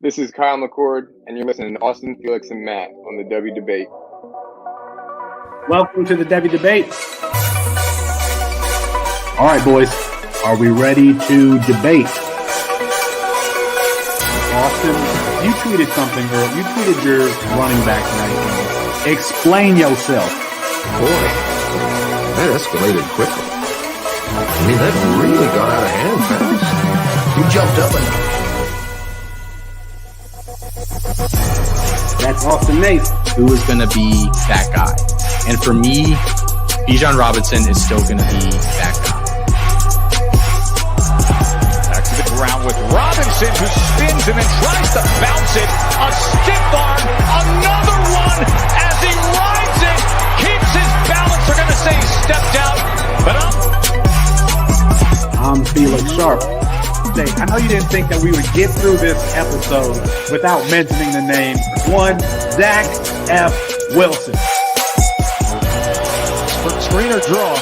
This is Kyle McCord, and you're listening to Austin, Felix, and Matt on the Devy Debate. Welcome to the Devy Debate. All right, boys, are we ready to debate? Austin, you tweeted something, girl. You tweeted your running back tonight. Explain yourself. Boy, that escalated quickly. I mean, that really got out of hand fast. You jumped up and... That's Austin Nace. Who is going to be that guy? And for me, Bijan Robinson is still going to be that guy. Back to the ground with Robinson, who spins and then tries to bounce it. A stiff arm, another one as he rides it, keeps his balance. They're going to say he stepped out, but I'm Felix Sharp. I know you didn't think that we would get through this episode without mentioning the name one Zach F. Wilson. Screener draw.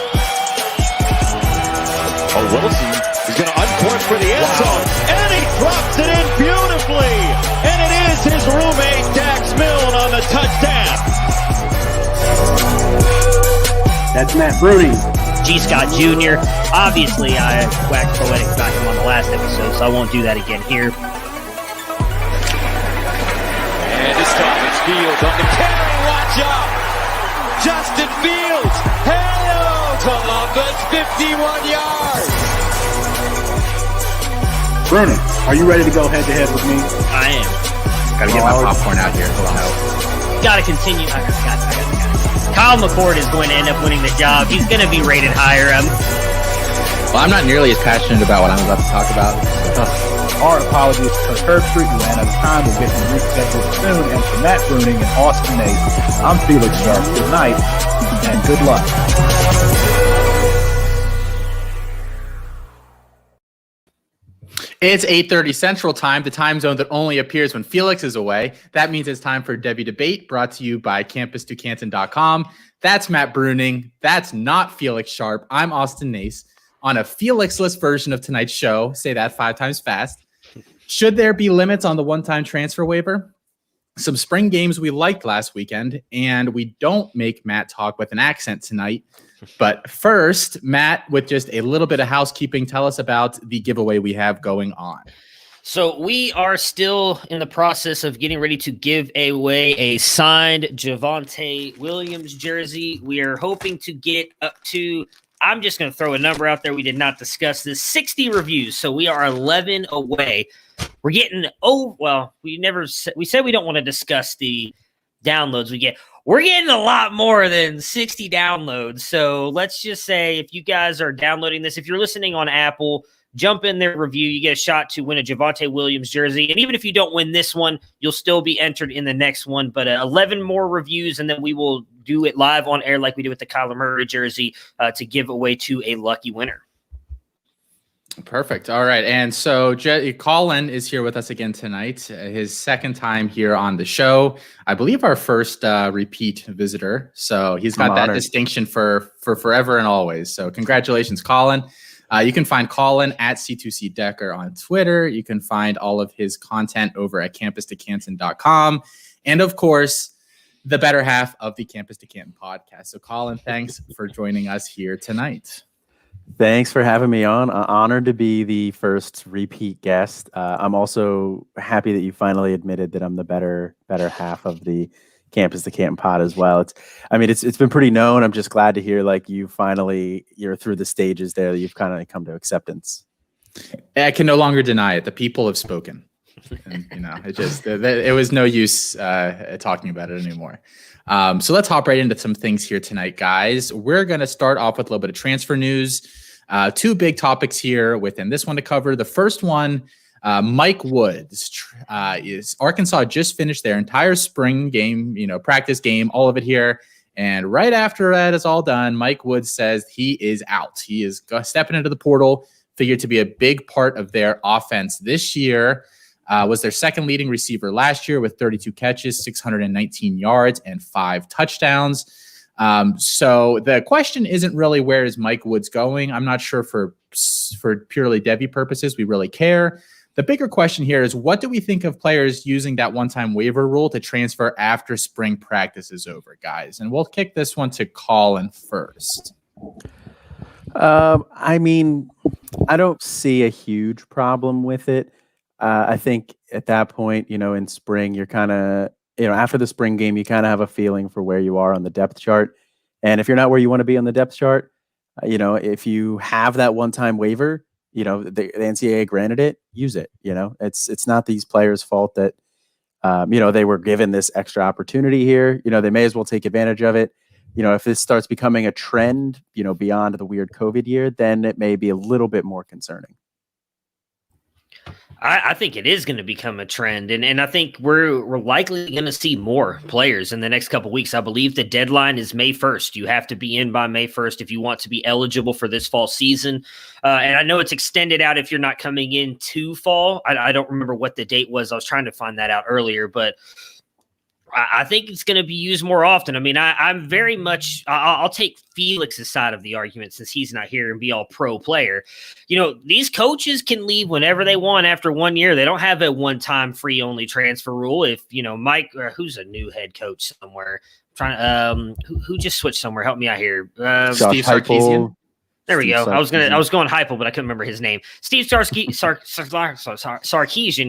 Oh, Wilson is going to uncourt for the end zone, and he drops it in beautifully. And it is his roommate Dax Milne on the touchdown. That's Matt Bruning. G. Scott Jr. Obviously, I waxed poetic about him on the last episode, so I won't do that again here. And this time it's Fields on the carry. Watch out! Justin Fields! Hello, Columbus! 51 yards! Bruning, are you ready to go head-to-head with me? I am. Gotta get my popcorn out here. Hold on. Gotta continue. I got it. Kyle McCord is going to end up winning the job. He's going to be rated higher. Well, I'm not nearly as passionate about what I'm about to talk about. Our apologies to Herbstreit. We ran out of time. We'll get them rescheduled soon. And for Matt Bruning and Austin Nace, I'm Felix Sharp. Good night and good luck. It's 8:30 Central Time, the time zone that only appears when Felix is away. That means it's time for Devy Debate, brought to you by campus2canton.com. That's Matt Bruning. That's not Felix Sharp. I'm Austin Nace on a Felix-less version of tonight's show. Say that 5 times fast. Should there be limits on the one-time transfer waiver? Some spring games we liked last weekend, and we don't make Matt talk with an accent tonight. But first, Matt, with just a little bit of housekeeping, tell us about the giveaway we have going on. So we are still in the process of getting ready to give away a signed Javonte Williams jersey. We are hoping to get up to, I'm just going to throw a number out there. We did not discuss this, 60 reviews. So we are 11 away. We're getting, we said we don't want to discuss the downloads we get. We're getting a lot more than 60 downloads. So let's just say if you guys are downloading this, if you're listening on Apple, jump in there, review. You get a shot to win a Javonte Williams jersey. And even if you don't win this one, you'll still be entered in the next one. But 11 more reviews, and then we will do it live on air like we did with the Kyler Murray jersey to give away to a lucky winner. Perfect. All right. And so Colin is here with us again tonight, his second time here on the show. I believe our first repeat visitor. So he's got that distinction for forever and always. So congratulations, Colin. You can find Colin at C2C Decker on Twitter. You can find all of his content over at campus2canton.com. And of course, the better half of the Campus to Canton podcast. So Colin, thanks for joining us here tonight. Thanks for having me on. Honored to be the first repeat guest. I'm also happy that you finally admitted that I'm the better half of the Campus to Canton pod as well. It's been pretty known. I'm just glad to hear like you're through the stages there that you've kind of come to acceptance. I can no longer deny it. The people have spoken. And, it was no use talking about it anymore. So let's hop right into some things here tonight, guys. We're going to start off with a little bit of transfer news. 2 big topics here within this one to cover. The first one, Mike Woods is Arkansas just finished their entire spring game, practice game, all of it here. And right after that is all done, Mike Woods says he is out. He is stepping into the portal, figured to be a big part of their offense this year. Was their second leading receiver last year with 32 catches, 619 yards, and 5 touchdowns. So the question isn't really where is Mike Woods going. I'm not sure for purely Devy purposes we really care. The bigger question here is, what do we think of players using that one-time waiver rule to transfer after spring practice is over, guys? And we'll kick this one to Colin first. I mean, I don't see a huge problem with it. I think at that point, in spring, you're kind of, after the spring game, you kind of have a feeling for where you are on the depth chart. And if you're not where you want to be on the depth chart, if you have that one-time waiver, the NCAA granted it, use it. It's not these players' fault that, they were given this extra opportunity here. They may as well take advantage of it. If this starts becoming a trend, beyond the weird COVID year, then it may be a little bit more concerning. I think it is going to become a trend, and I think we're likely going to see more players in the next couple of weeks. I believe the deadline is May 1st. You have to be in by May 1st if you want to be eligible for this fall season. And I know it's extended out if you're not coming in to fall. I don't remember what the date was. I was trying to find that out earlier, but I think it's going to be used more often. I mean, I'm very much I'll take Felix's side of the argument since he's not here and be all pro player. These coaches can leave whenever they want after 1 year. They don't have a one-time free only transfer rule. If, Mike, who's a new head coach somewhere, who just switched somewhere? Help me out here. Steve Sarkisian. There we go. I was going Heupel, but I couldn't remember his name. Steve Sarkisian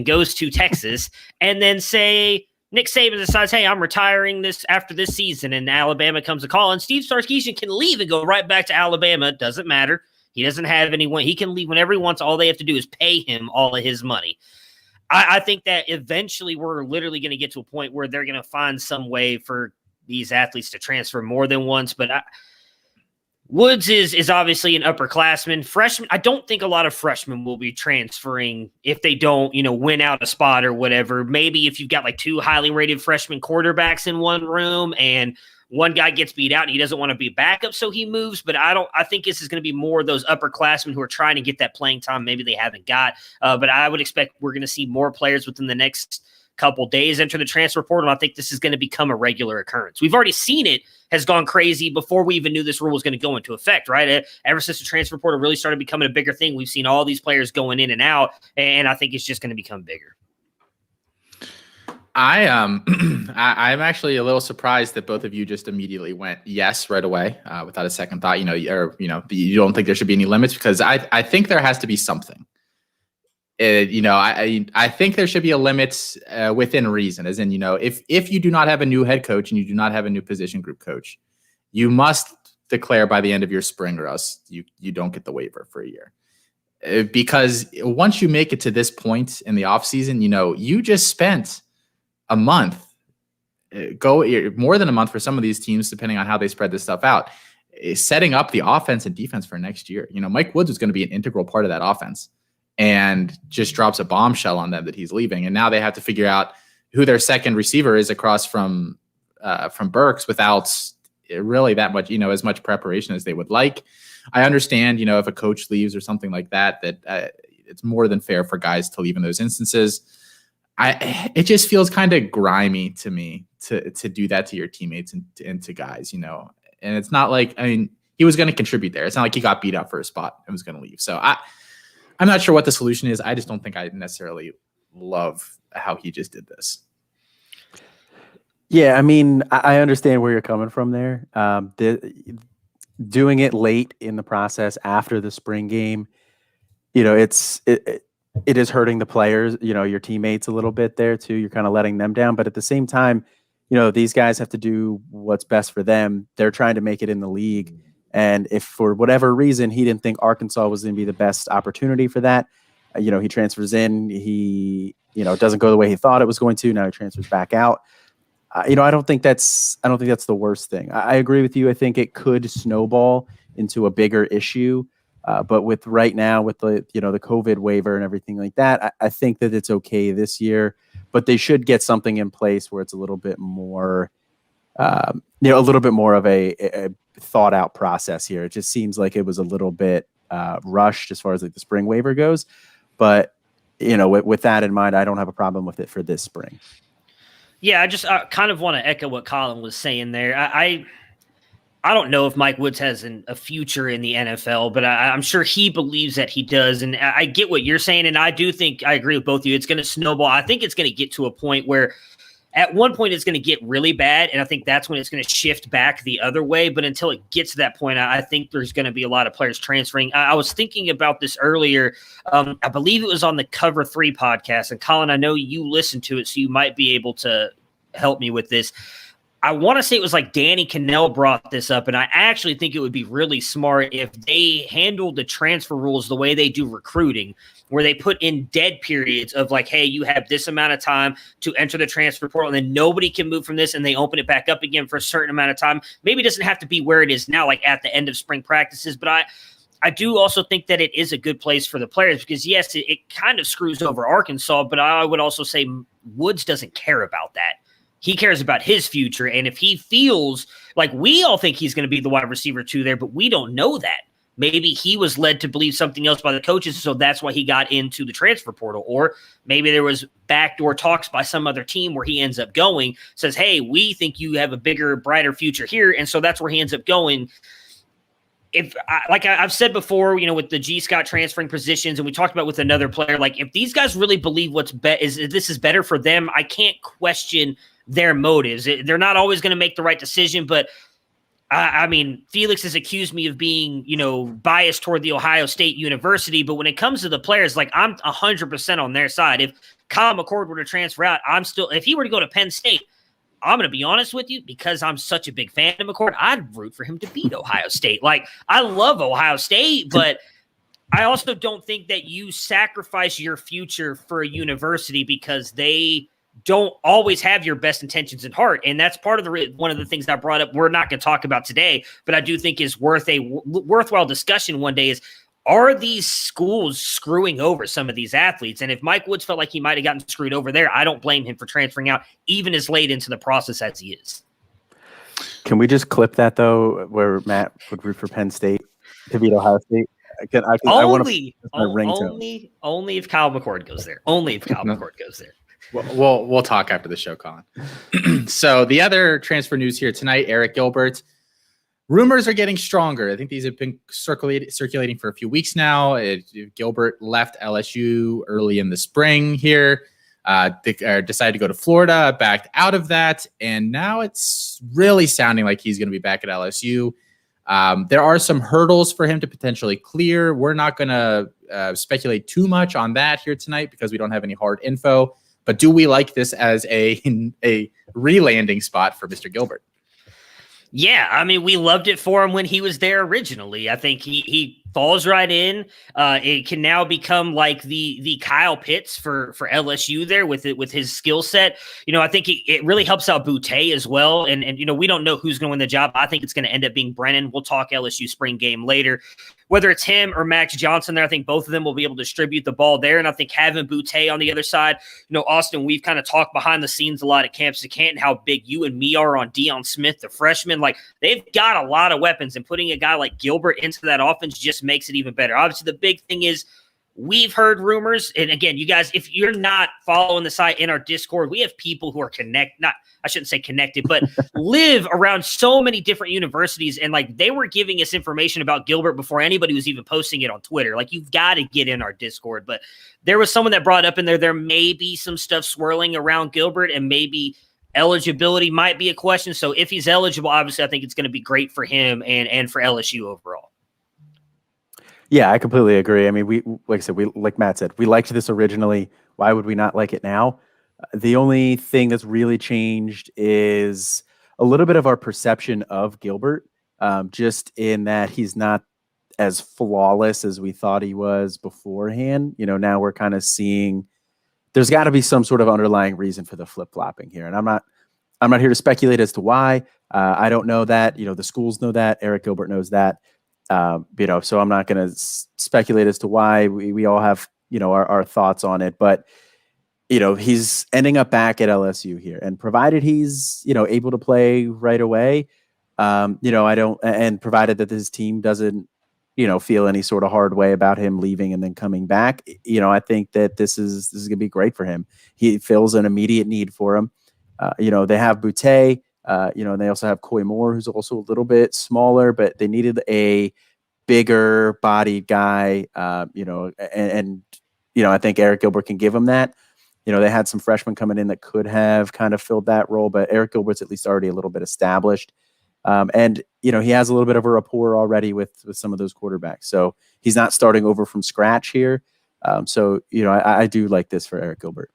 goes to Texas and then say Nick Saban decides, hey, I'm retiring after this season, and Alabama comes a call, and Steve Sarkisian can leave and go right back to Alabama. It doesn't matter. He doesn't have anyone. He can leave whenever he wants. All they have to do is pay him all of his money. I think that eventually we're literally going to get to a point where they're going to find some way for these athletes to transfer more than once, but Woods is obviously an upperclassman. Freshman, I don't think a lot of freshmen will be transferring if they don't, win out a spot or whatever. Maybe if you've got like two highly rated freshman quarterbacks in one room and one guy gets beat out and he doesn't want to be backup, so he moves. But I think this is going to be more of those upperclassmen who are trying to get that playing time maybe they haven't got. But I would expect we're going to see more players within the next couple days enter the transfer portal. I think this is going to become a regular occurrence. We've already seen it has gone crazy before we even knew this rule was going to go into effect, right? Ever since the transfer portal really started becoming a bigger thing, we've seen all these players going in and out, and I think it's just going to become bigger. I'm actually a little surprised that both of you just immediately went yes right away without a second thought. You don't think there should be any limits, because I think there has to be something. I think there should be a limit within reason, as in, if you do not have a new head coach and you do not have a new position group coach, you must declare by the end of your spring, or else you don't get the waiver for a year. Because once you make it to this point in the offseason, you just spent a month, more than a month for some of these teams, depending on how they spread this stuff out, setting up the offense and defense for next year. Mike Woods is going to be an integral part of that offense, and just drops a bombshell on them that he's leaving. And now they have to figure out who their second receiver is across from Burks without really that much, as much preparation as they would like. I understand, if a coach leaves or something like that, it's more than fair for guys to leave in those instances. It just feels kind of grimy to me to do that to your teammates and to guys, and it's not like, he was going to contribute there. It's not like he got beat up for a spot and was going to leave. So I'm not sure what the solution is. I just don't think I necessarily love how he just did this. Yeah, I understand where you're coming from there. Doing it late in the process after the spring game, it is hurting the players, your teammates a little bit there too. You're kind of letting them down. But at the same time, these guys have to do what's best for them. They're trying to make it in the league. And if for whatever reason he didn't think Arkansas was going to be the best opportunity for that, he transfers in, he, doesn't go the way he thought it was going to. Now he transfers back out. I don't think that's the worst thing. I agree with you. I think it could snowball into a bigger issue. But with right now with the COVID waiver and everything like that, I think that it's okay this year, but they should get something in place where it's a little bit more, a little bit more of a thought out process here. It just seems like it was a little bit rushed as far as like the spring waiver goes, but with that in mind, I don't have a problem with it for this spring. Yeah, I kind of want to echo what Colin was saying there. I don't know if Mike Woods has a future in the NFL, but I'm sure he believes that he does. And I get what you're saying. And I do think I agree with both of you. It's going to snowball. I think it's going to get to a point where at one point it's going to get really bad. And I think that's when it's going to shift back the other way. But until it gets to that point, I think there's going to be a lot of players transferring. I was thinking about this earlier. I believe it was on the Cover 3 podcast. And Colin, I know you listened to it, so you might be able to help me with this. I want to say it was like Danny Cannell brought this up, and I actually think it would be really smart if they handled the transfer rules the way they do recruiting, where they put in dead periods of like, hey, you have this amount of time to enter the transfer portal, and then nobody can move from this, and they open it back up again for a certain amount of time. Maybe it doesn't have to be where it is now, like at the end of spring practices, but I do also think that it is a good place for the players because, yes, it kind of screws over Arkansas, but I would also say Woods doesn't care about that. He cares about his future, and if he feels like we all think he's going to be the wide receiver 2 there, but we don't know that. Maybe he was led to believe something else by the coaches, so that's why he got into the transfer portal. Or maybe there was backdoor talks by some other team where he ends up going, says, hey, we think you have a bigger, brighter future here, and so that's where he ends up going. Like I've said before, with the G. Scott transferring positions, and we talked about with another player, like if these guys really believe this is better for them, I can't question their motives. They're not always going to make the right decision, but I mean, Felix has accused me of being, biased toward the Ohio State University, but when it comes to the players, like I'm 100% on their side. If Kyle McCord were to transfer out, if he were to go to Penn State, I'm going to be honest with you, because I'm such a big fan of McCord, I'd root for him to beat Ohio State. Like, I love Ohio State, but I also don't think that you sacrifice your future for a university because they don't always have your best intentions in heart. And that's part of one of the things I brought up we're not going to talk about today, but I do think is worthwhile discussion one day is, are these schools screwing over some of these athletes? And if Mike Woods felt like he might have gotten screwed over there, I don't blame him for transferring out, even as late into the process as he is. Can we just clip that, though, where Matt would root for Penn State to beat Ohio State? Only if Kyle McCord goes there. Only if Kyle McCord goes there. We'll talk after the show, Colin. So the other transfer news here tonight, Eric Gilbert. Rumors are getting stronger. I think these have been circulating for a few weeks now. Gilbert left LSU early in the spring here. They decided to go to Florida, backed out of that, and now it's really sounding like he's going to be back at LSU. There are some hurdles for him to potentially clear. We're not going to speculate too much on that here tonight because we don't have any hard info. But do we like this as a re-landing spot for Mr. Gilbert? Yeah, I mean, we loved it for him when he was there originally. I think he falls right in. It can now become like the Kyle Pitts for LSU there with his skill set. I think it really helps out Boutte as well. And we don't know who's going to win the job. I think it's going to end up being Brennan. We'll talk LSU spring game later. Whether it's him or Max Johnson there, I think both of them will be able to distribute the ball there. And I think having Boutte on the other side, Austin, we've kind of talked behind the scenes a lot at Campus of Canton, how big you and me are on Deion Smith, the freshman. Like, they've got a lot of weapons, and putting a guy like Gilbert into that offense just makes it even better. Obviously, the big thing is we've heard rumors. And again, you guys, if you're not following the site in our Discord, we have people who are connected, but live around so many different universities. And like, they were giving us information about Gilbert before anybody was even posting it on Twitter. Like, you've got to get in our Discord. But there was someone that brought up in there may be some stuff swirling around Gilbert, and maybe eligibility might be a question. So if he's eligible, obviously, I think it's going to be great for him and for LSU overall. Yeah, I completely agree. I mean, like Matt said, we liked this originally. Why would we not like it now? The only thing that's really changed is a little bit of our perception of Gilbert, just in that he's not as flawless as we thought he was beforehand. Now we're kind of seeing there's got to be some sort of underlying reason for the flip-flopping here. And I'm not here to speculate as to why. I don't know that. The schools know that. Eric Gilbert knows that. So I'm not going to speculate as to why. We all have, our thoughts on it, but he's ending up back at LSU here, and provided he's, able to play right away, and provided that his team doesn't, feel any sort of hard way about him leaving and then coming back, I think that this is going to be great for him. He fills an immediate need for him. They have Boutte. And they also have Coy Moore, who's also a little bit smaller, but they needed a bigger bodied guy, and I think Eric Gilbert can give them that. They had some freshmen coming in that could have kind of filled that role, but Eric Gilbert's at least already a little bit established. And he has a little bit of a rapport already with some of those quarterbacks. So he's not starting over from scratch here. I do like this for Eric Gilbert.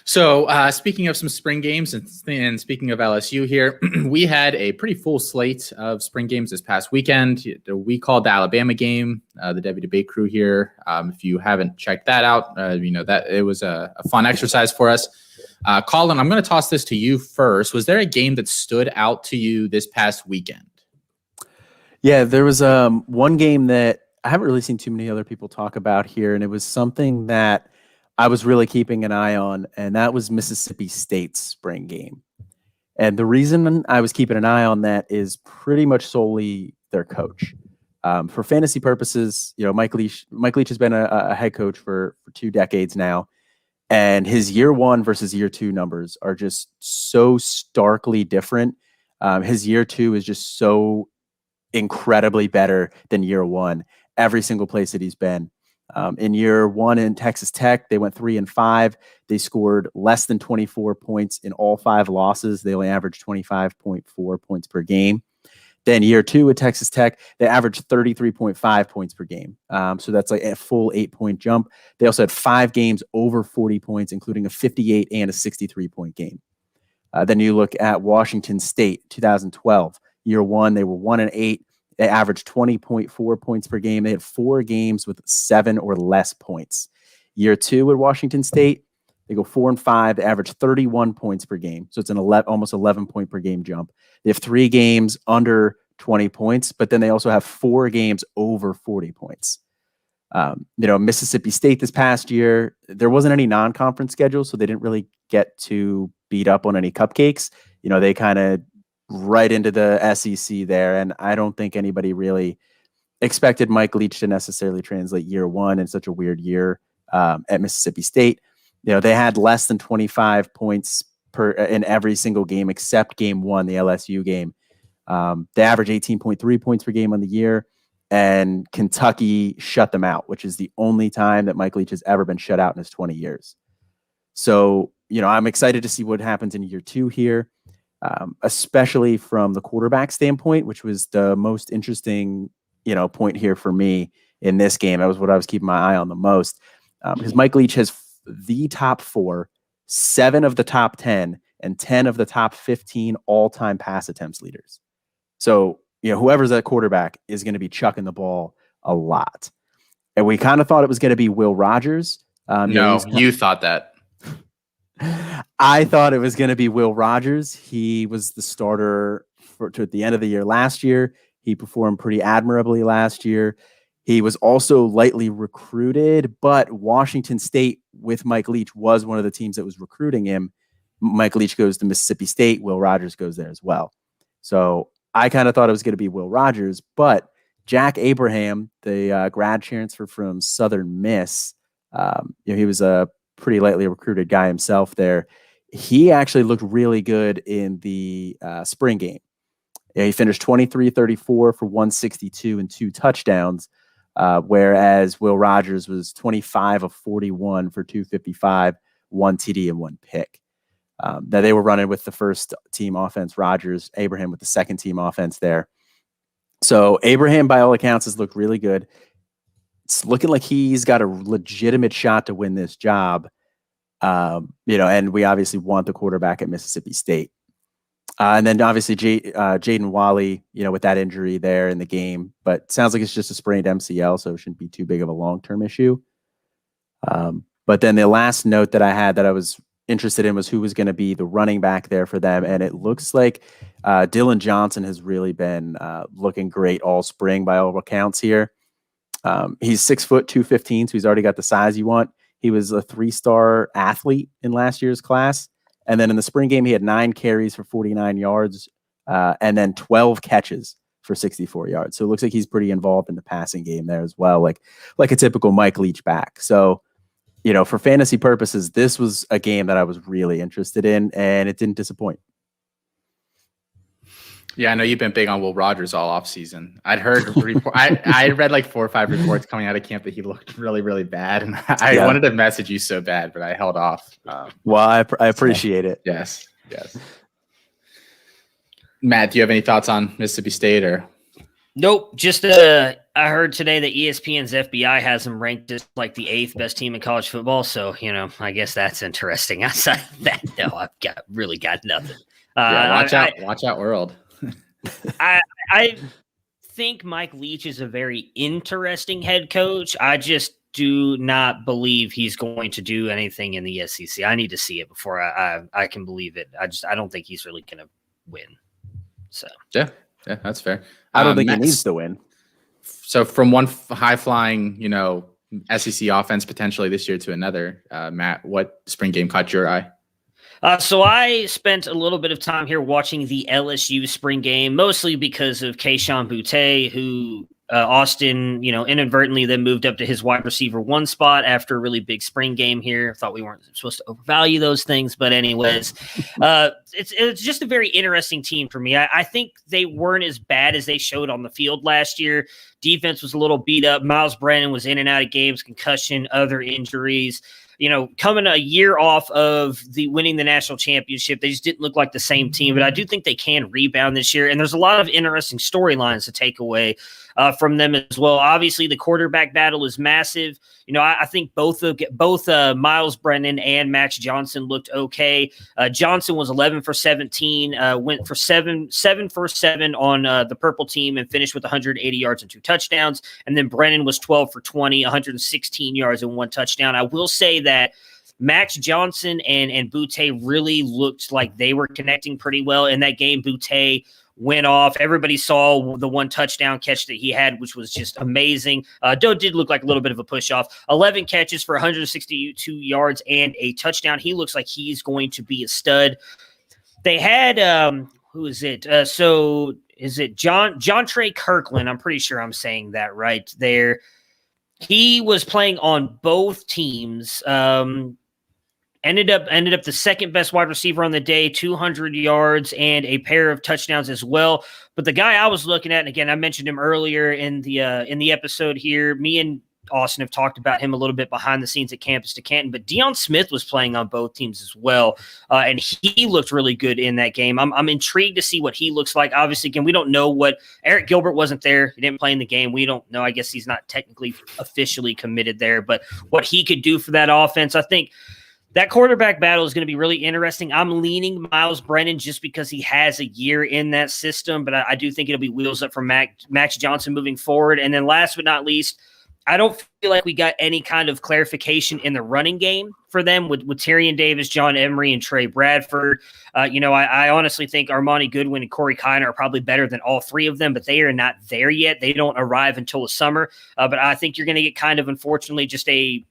So speaking of some spring games and speaking of LSU here, we had a pretty full slate of spring games this past weekend. We called the Alabama game, the Devy debate crew here. If you haven't checked that out, that it was a fun exercise for us. Colin, I'm going to toss this to you first. Was there a game that stood out to you this past weekend? Yeah, there was one game that I haven't really seen too many other people talk about here, and it was something that I was really keeping an eye on, and that was Mississippi State's spring game. And the reason I was keeping an eye on that is pretty much solely their coach. For fantasy purposes, Mike Leach has been a head coach for 2 decades now, and his year 1 versus year 2 numbers are just so starkly different. His year 2 is just so incredibly better than year 1, every single place that he's been. In year 1 in Texas Tech, they went 3-5. They scored less than 24 points in all 5 losses. They only averaged 25.4 points per game. Then year 2 at Texas Tech, they averaged 33.5 points per game. So that's like a full 8-point jump. They also had 5 games over 40 points, including a 58 and a 63-point game. Then you look at Washington State, 2012. Year 1, they were 1-8. They averaged 20.4 points per game. They had 4 games with 7 or less points. Year 2 at Washington State, they go 4-5. They average 31 points per game. So it's an almost 11 point per game jump. They have 3 games under 20 points, but then they also have 4 games over 40 points. Mississippi State this past year, there wasn't any non-conference schedule, so they didn't really get to beat up on any cupcakes. They kind of right into the SEC there, and I don't think anybody really expected Mike Leach to necessarily translate year 1 in such a weird year at Mississippi State. They had less than 25 points in every single game except game 1, the LSU game. They average 18.3 points per game on the year, and Kentucky shut them out, which is the only time that Mike Leach has ever been shut out in his 20 years. So, I'm excited to see what happens in year 2 here. Especially from the quarterback standpoint, which was the most interesting, point here for me in this game. That was what I was keeping my eye on the most, because Mike Leach has the top 4, 7 of the top 10, and 10 of the top 15 all-time pass attempts leaders. So, whoever's that quarterback is going to be chucking the ball a lot. And we kind of thought it was going to be Will Rogers. No, you thought that. I thought it was going to be Will Rogers. He was the starter at the end of the year last year. He performed pretty admirably last year. He was also lightly recruited, but Washington State with Mike Leach was one of the teams that was recruiting him. Mike Leach goes to Mississippi State. Will Rogers goes there as well. So I kind of thought it was going to be Will Rogers, but Jack Abraham, the grad transfer from Southern Miss, he was a pretty lightly recruited guy himself there. He actually looked really good in the spring game. He finished 23-34 for 162 and 2 touchdowns, whereas Will Rogers was 25 of 41 for 255, 1 TD and 1 pick. That they were running with the first team offense, Rogers, Abraham with the second team offense there. So Abraham, by all accounts, has looked really good. It's looking like he's got a legitimate shot to win this job. And we obviously want the quarterback at Mississippi State. And then obviously Jaden Wally, with that injury there in the game, but sounds like it's just a sprained MCL, so it shouldn't be too big of a long-term issue. But then the last note that I had that I was interested in was who was going to be the running back there for them. And it looks like Dylan Johnson has really been looking great all spring by all accounts here. He's 6 foot 215, so he's already got the size you want. He was a 3-star athlete in last year's class. And then in the spring game, he had 9 carries for 49 yards and then 12 catches for 64 yards. So it looks like he's pretty involved in the passing game there as well, like a typical Mike Leach back. So for fantasy purposes, this was a game that I was really interested in, and it didn't disappoint. Yeah, I know you've been big on Will Rogers all off season. I'd heard I read like 4 or 5 reports coming out of camp that he looked really, really bad, and I wanted to message you so bad, but I held off. Well, I appreciate it. Yes. Matt, do you have any thoughts on Mississippi State or? Nope. Just I heard today that ESPN's FBI has them ranked as like the 8th best team in college football. So I guess that's interesting. Outside of that, no, I've really got nothing. Watch out, world. I think Mike Leach is a very interesting head coach. I just do not believe he's going to do anything in the SEC. I need to see it before I can believe it. I don't think he's really going to win. So yeah, that's fair. I don't think he needs to win. So from one high flying, SEC offense potentially this year to another, Matt, what spring game caught your eye? So I spent a little bit of time here watching the LSU spring game, mostly because of Kayshon Boutte, who Austin, inadvertently then moved up to his wide receiver 1 spot after a really big spring game here. Thought we weren't supposed to overvalue those things, but anyways, it's just a very interesting team for me. I think they weren't as bad as they showed on the field last year. Defense was a little beat up. Miles Brennan was in and out of games, concussion, other injuries. Coming a year off of winning the national championship, they just didn't look like the same team. But I do think they can rebound this year. And there's a lot of interesting storylines to take away from them as well. Obviously, the quarterback battle is massive. I think both Miles Brennan and Max Johnson looked okay. Johnson was 11 for 17, went for 7 for 7 on the purple team and finished with 180 yards and 2 touchdowns. And then Brennan was 12 for 20, 116 yards and 1 touchdown. I will say that Max Johnson and Boutte really looked like they were connecting pretty well in that game. Boutte went off. Everybody saw the 1 touchdown catch that he had, which was just amazing. Doe did look like a little bit of a push off. 11 catches for 162 yards and a touchdown. He looks like he's going to be a stud. They had who is it? So is it John Trey Kirkland? I'm pretty sure I'm saying that right there. He was playing on both teams. Ended up the second best wide receiver on the day, 200 yards and a pair of touchdowns as well. But the guy I was looking at, and again, I mentioned him earlier in the episode here. Me and Austin have talked about him a little bit behind the scenes at Campus to Canton, but Deion Smith was playing on both teams as well, and he looked really good in that game. I'm intrigued to see what he looks like. Obviously, again, we don't know what Eric Gilbert wasn't there. He didn't play in the game. We don't know. I guess he's not technically officially committed there, but what he could do for that offense, I think that quarterback battle is going to be really interesting. I'm leaning Miles Brennan just because he has a year in that system, but I do think it'll be wheels up for Max Johnson moving forward. And then last but not least, I don't feel like we got any kind of clarification in the running game for them with Tyrion Davis, John Emery, and Trey Bradford. I honestly think Armani Goodwin and Corey Kiner are probably better than all 3 of them, but they are not there yet. They don't arrive until the summer. But I think you're going to get kind of, unfortunately, just a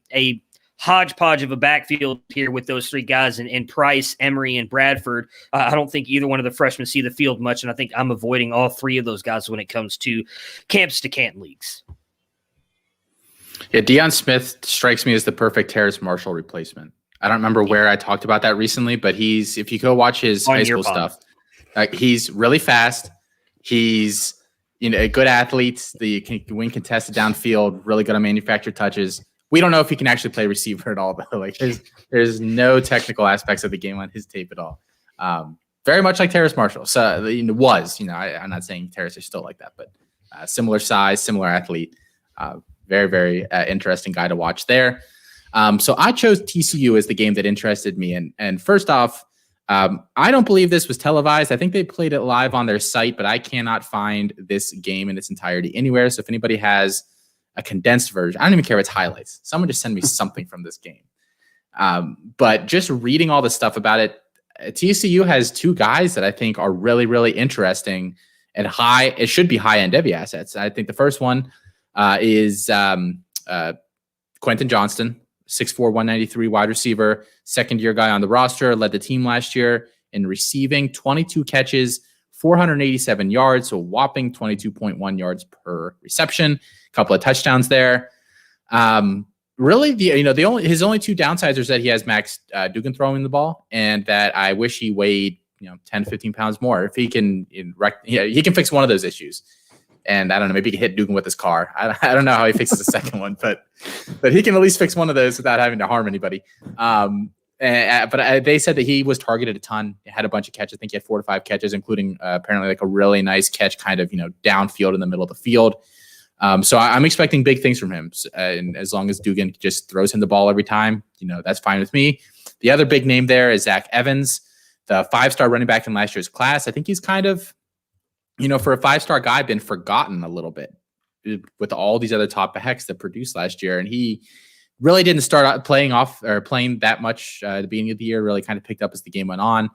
hodgepodge of a backfield here with those 3 guys in Price, Emery, and Bradford. I don't think either one of the freshmen see the field much, and I think I'm avoiding all 3 of those guys when it comes to Campus to Canton leagues. Yeah, Deion Smith strikes me as the perfect Terrace Marshall replacement. I don't remember where I talked about that recently, but if you go watch his high school stuff, he's really fast. He's a good athlete. He can win contested downfield, really good on manufactured touches. We don't know if he can actually play receiver at all, though. Like there's no technical aspects of the game on his tape at all. Very much like Terrace Marshall. So I'm not saying Terrace is still like that, but similar size, similar athlete. Very, very interesting guy to watch there. So I chose TCU as the game that interested me. And first off, I don't believe this was televised. I think they played it live on their site, but I cannot find this game in its entirety anywhere. So if anybody has a condensed version, I don't even care if it's highlights. Someone just send me something from this game. But just reading all the stuff about it, TCU has 2 guys that I think are really, really interesting and high. It should be high-end Devy assets. I think the first one is Quentin Johnston, 6'4", 193 wide receiver, second-year guy on the roster, led the team last year in receiving, 22 catches, 487 yards, so whopping 22.1 yards per reception, a couple of touchdowns there. really, his only two downsides are that he has Max Dugan throwing the ball, and that I wish he weighed 10, 15 pounds more. If he can, he can fix one of those issues. And I don't know, maybe he can hit Dugan with his car. I don't know how he fixes the second one, but he can at least fix one of those without having to harm anybody. But they said that he was targeted a ton. He had a bunch of catches. I think he had 4 to 5 catches, including apparently like a really nice catch kind of, downfield in the middle of the field. So I'm expecting big things from him. And as long as Dugan just throws him the ball every time, that's fine with me. The other big name there is Zach Evans, the 5-star running back in last year's class. I think he's kind of, for a 5-star guy, been forgotten a little bit with all these other top backs that produced last year. And he really didn't start out playing that much at the beginning of the year, really kind of picked up as the game went on.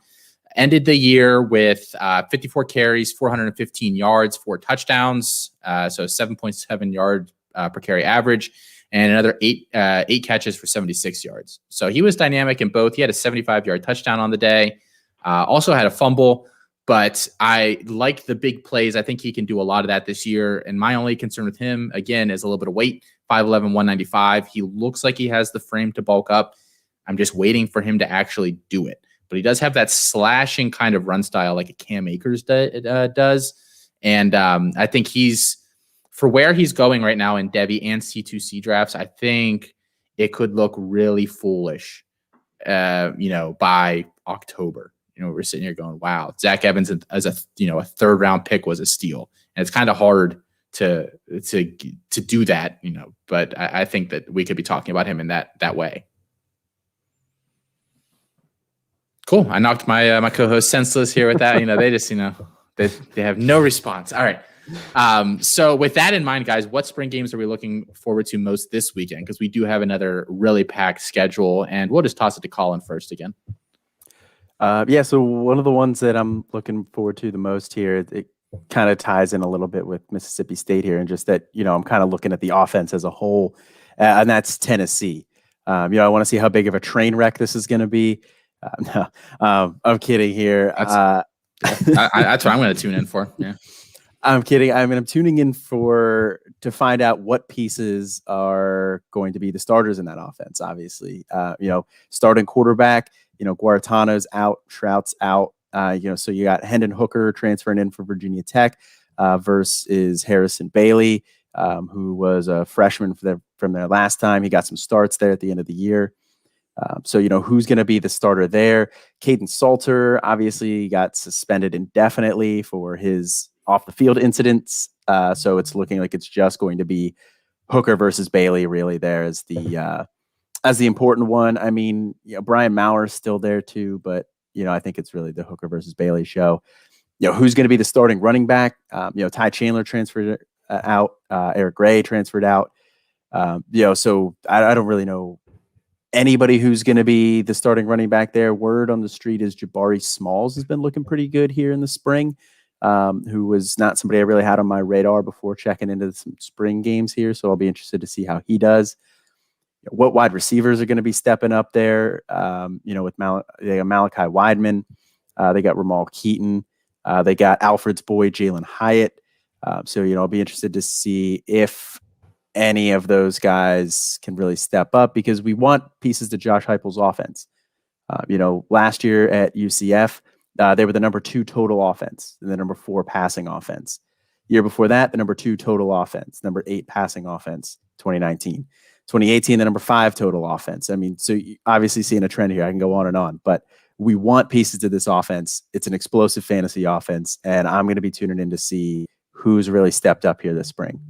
Ended the year with 54 carries, 415 yards, 4 touchdowns, so 7.7 yard per carry average, and another 8 catches for 76 yards. So he was dynamic in both. He had a 75-yard touchdown on the day, also had a fumble. But I like the big plays. I think he can do a lot of that this year. And my only concern with him, again, is a little bit of weight, 5'11", 195. He looks like he has the frame to bulk up. I'm just waiting for him to actually do it. But he does have that slashing kind of run style like a Cam Akers does. And I think for where he's going right now in Devy and C2C drafts, I think it could look really foolish, by October. We're sitting here going, wow, Zach Evans as a 3rd round pick was a steal. And it's kind of hard to do that, but I think that we could be talking about him in that way. Cool. I knocked my co-host senseless here with that. They just, they have no response. All right. So with that in mind, guys, what spring games are we looking forward to most this weekend? Because we do have another really packed schedule, and we'll just toss it to Colin first again. So one of the ones that I'm looking forward to the most here, it kind of ties in a little bit with Mississippi State here, and just that, I'm kind of looking at the offense as a whole, and that's Tennessee. I want to see how big of a train wreck this is going to be. No, I'm kidding here. That's what I'm going to tune in for. Yeah, I'm kidding. I'm tuning in to find out what pieces are going to be the starters in that offense. Obviously, starting quarterback. Guaratano's out, Trout's out. So you got Hendon Hooker transferring in for Virginia Tech versus Harrison Bailey, who was a freshman from their last time. He got some starts there at the end of the year. So who's going to be the starter there? Caden Salter obviously got suspended indefinitely for his off the field incidents. So it's looking like it's just going to be Hooker versus Bailey really there as the important one. I mean, Brian Maurer's still there too, but I think it's really the Hooker versus Bailey show. Who's going to be the starting running back? Ty Chandler transferred out, Eric Gray transferred out. So I don't really know anybody who's going to be the starting running back there. Word on the street is Jabari Smalls has been looking pretty good here in the spring, who was not somebody I really had on my radar before checking into some spring games here. So I'll be interested to see how he does. What wide receivers are going to be stepping up there? With they got Malachi Weidman, they got Ramal Keaton, they got Alfred's boy Jalen Hyatt. So I'll be interested to see if any of those guys can really step up, because we want pieces to Josh Heupel's offense. Last year at UCF, they were the number 2 total offense and the number 4 passing offense. Year before that, the number 2 total offense, number 8 passing offense. 2019. 2018, the number 5 total offense. I mean, so you obviously seeing a trend here. I can go on and on, but we want pieces to this offense. It's an explosive fantasy offense, and I'm going to be tuning in to see who's really stepped up here this spring.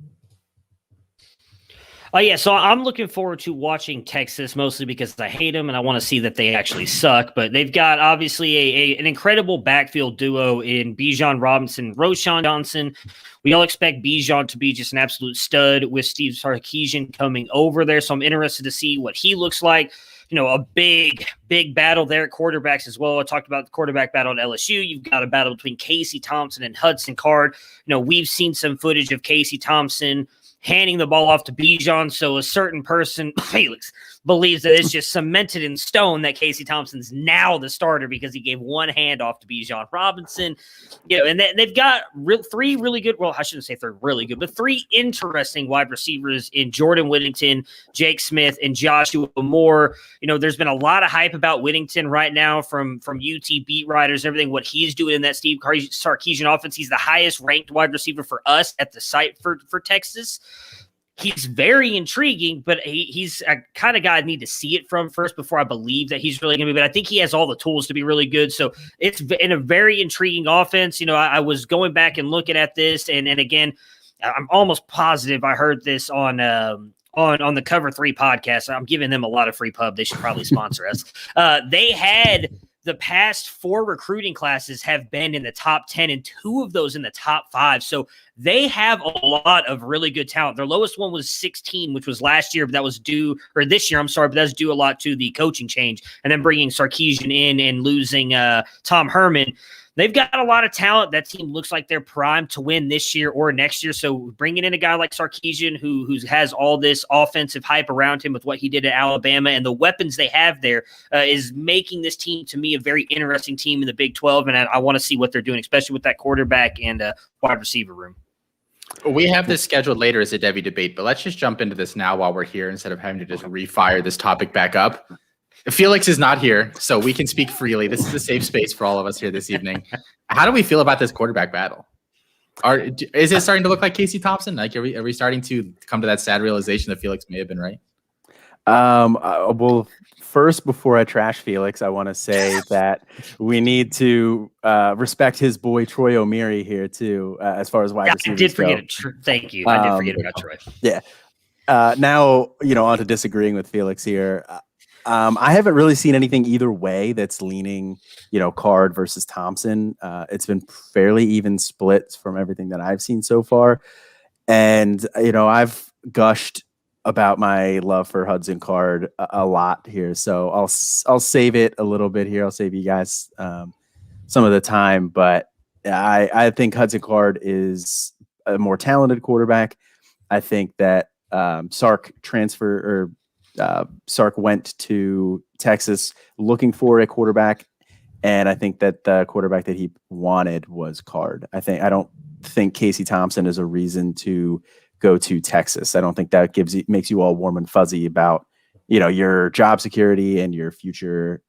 So I'm looking forward to watching Texas, mostly because I hate them and I want to see that they actually suck. But they've got obviously an incredible backfield duo in Bijan Robinson, Roschon Johnson. We all expect Bijan to be just an absolute stud with Steve Sarkisian coming over there. So I'm interested to see what he looks like. A big battle there at quarterbacks as well. I talked about the quarterback battle at LSU. You've got a battle between Casey Thompson and Hudson Card. We've seen some footage of Casey Thompson handing the ball off to Bijan. So a certain person, Felix, believes that it's just cemented in stone that Casey Thompson's now the starter because he gave one hand off to Bijan Robinson. And they've got three really good, well, I shouldn't say they're really good, but three interesting wide receivers in Jordan Whittington, Jake Smith, and Joshua Moore. There's been a lot of hype about Whittington right now from UT beat writers, everything, what he's doing in that Steve Sarkisian offense. He's the highest ranked wide receiver for us at the site for Texas. He's very intriguing, but he's a kind of guy I need to see it from first before I believe that he's really going to be. But I think he has all the tools to be really good. So it's in a very intriguing offense. I was going back and looking at this, and again, I'm almost positive I heard this on the Cover 3 podcast. I'm giving them a lot of free pub. They should probably sponsor us. They had the past 4 recruiting classes have been in the top 10 and 2 of those in the top 5. So they have a lot of really good talent. Their lowest one was 16, which was last year, but that was due, or this year, I'm sorry, but that's due a lot to the coaching change and then bringing Sarkisian in and losing Tom Herman. They've got a lot of talent. That team looks like they're primed to win this year or next year. So bringing in a guy like Sarkisian who has all this offensive hype around him with what he did at Alabama and the weapons they have there is making this team, to me, a very interesting team in the Big 12. And I want to see what they're doing, especially with that quarterback and wide receiver room. We have this scheduled later as a Devy debate, but let's just jump into this now while we're here instead of having to just refire this topic back up. Felix is not here, so we can speak freely. This is a safe space for all of us here this evening. How do we feel about this quarterback battle? Is it starting to look like Casey Thompson? Like, are we starting to come to that sad realization that Felix may have been right? Well, first, before I trash Felix, I want to say that we need to respect his boy Troy O'Meary here too, as far as wide receivers. I did forget it. Thank you. I did forget about Troy. Yeah. Now, on to disagreeing with Felix here. I haven't really seen anything either way that's leaning, Card versus Thompson. It's been fairly even splits from everything that I've seen so far. And, I've gushed about my love for Hudson Card a lot here. So I'll save it a little bit here. I'll save you guys some of the time. But I think Hudson Card is a more talented quarterback. I think that Sark went to Texas looking for a quarterback, and I think that the quarterback that he wanted was Card. I don't think Casey Thompson is a reason to go to Texas. I don't think that makes you all warm and fuzzy about your job security and your future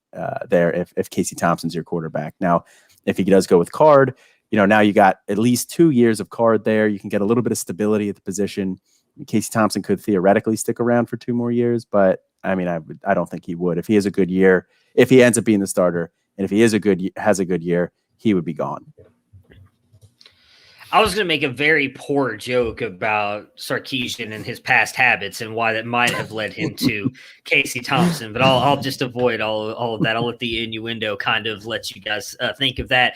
there. If Casey Thompson's your quarterback, now if he does go with Card, now you got at least 2 years of Card there. You can get a little bit of stability at the position. Casey Thompson could theoretically stick around for 2 more years, but I don't think he would. If he has a good year, if he ends up being the starter, and if he has a good year, he would be gone. I was going to make a very poor joke about Sarkisian and his past habits and why that might have led him to Casey Thompson, but I'll just avoid all of that. I'll let the innuendo kind of let you guys think of that.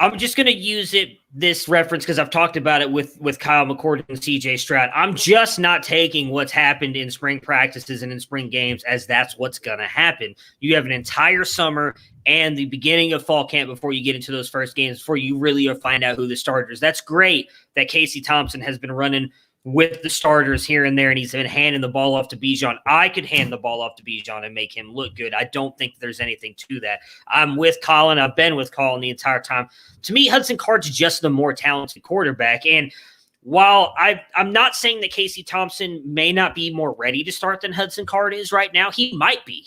I'm just going to use this reference because I've talked about it with Kyle McCord and CJ Stroud. I'm just not taking what's happened in spring practices and in spring games as that's what's going to happen. You have an entire summer and the beginning of fall camp before you get into those first games, before you really find out who the starters. That's great that Casey Thompson has been running with the starters here and there, and he's been handing the ball off to Bijan. I could hand the ball off to Bijan and make him look good. I don't think there's anything to that. I'm with Colin. I've been with Colin the entire time. To me, Hudson Card's just the more talented quarterback. And while I'm not saying that Casey Thompson may not be more ready to start than Hudson Card is right now, he might be.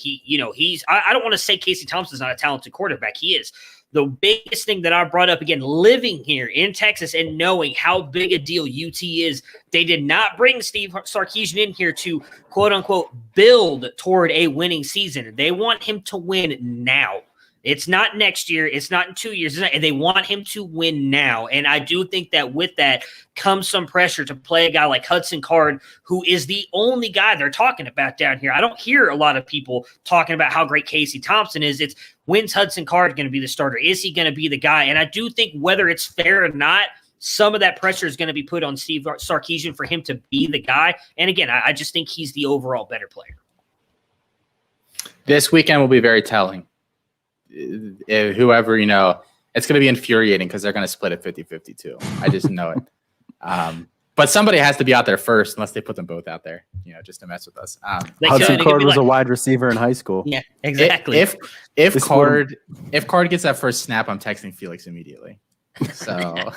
I don't want to say Casey Thompson's not a talented quarterback. He is. The biggest thing that I brought up, again, living here in Texas and knowing how big a deal UT is, they did not bring Steve Sarkisian in here to, quote-unquote, build toward a winning season. They want him to win now. It's not next year. It's not in 2 years. And they want him to win now. And I do think that with that comes some pressure to play a guy like Hudson Card, who is the only guy they're talking about down here. I don't hear a lot of people talking about how great Casey Thompson is. It's when's Hudson Card going to be the starter? Is he going to be the guy? And I do think whether it's fair or not, some of that pressure is going to be put on Steve Sarkisian for him to be the guy. And again, I just think he's the overall better player. This weekend will be very telling. Whoever, it's going to be infuriating because they're going to split it 50-50 too. I just know it. But somebody has to be out there first, unless they put them both out there, just to mess with us. Hudson Card was a wide receiver in high school. Yeah, exactly. If Card gets that first snap, I'm texting Felix immediately. So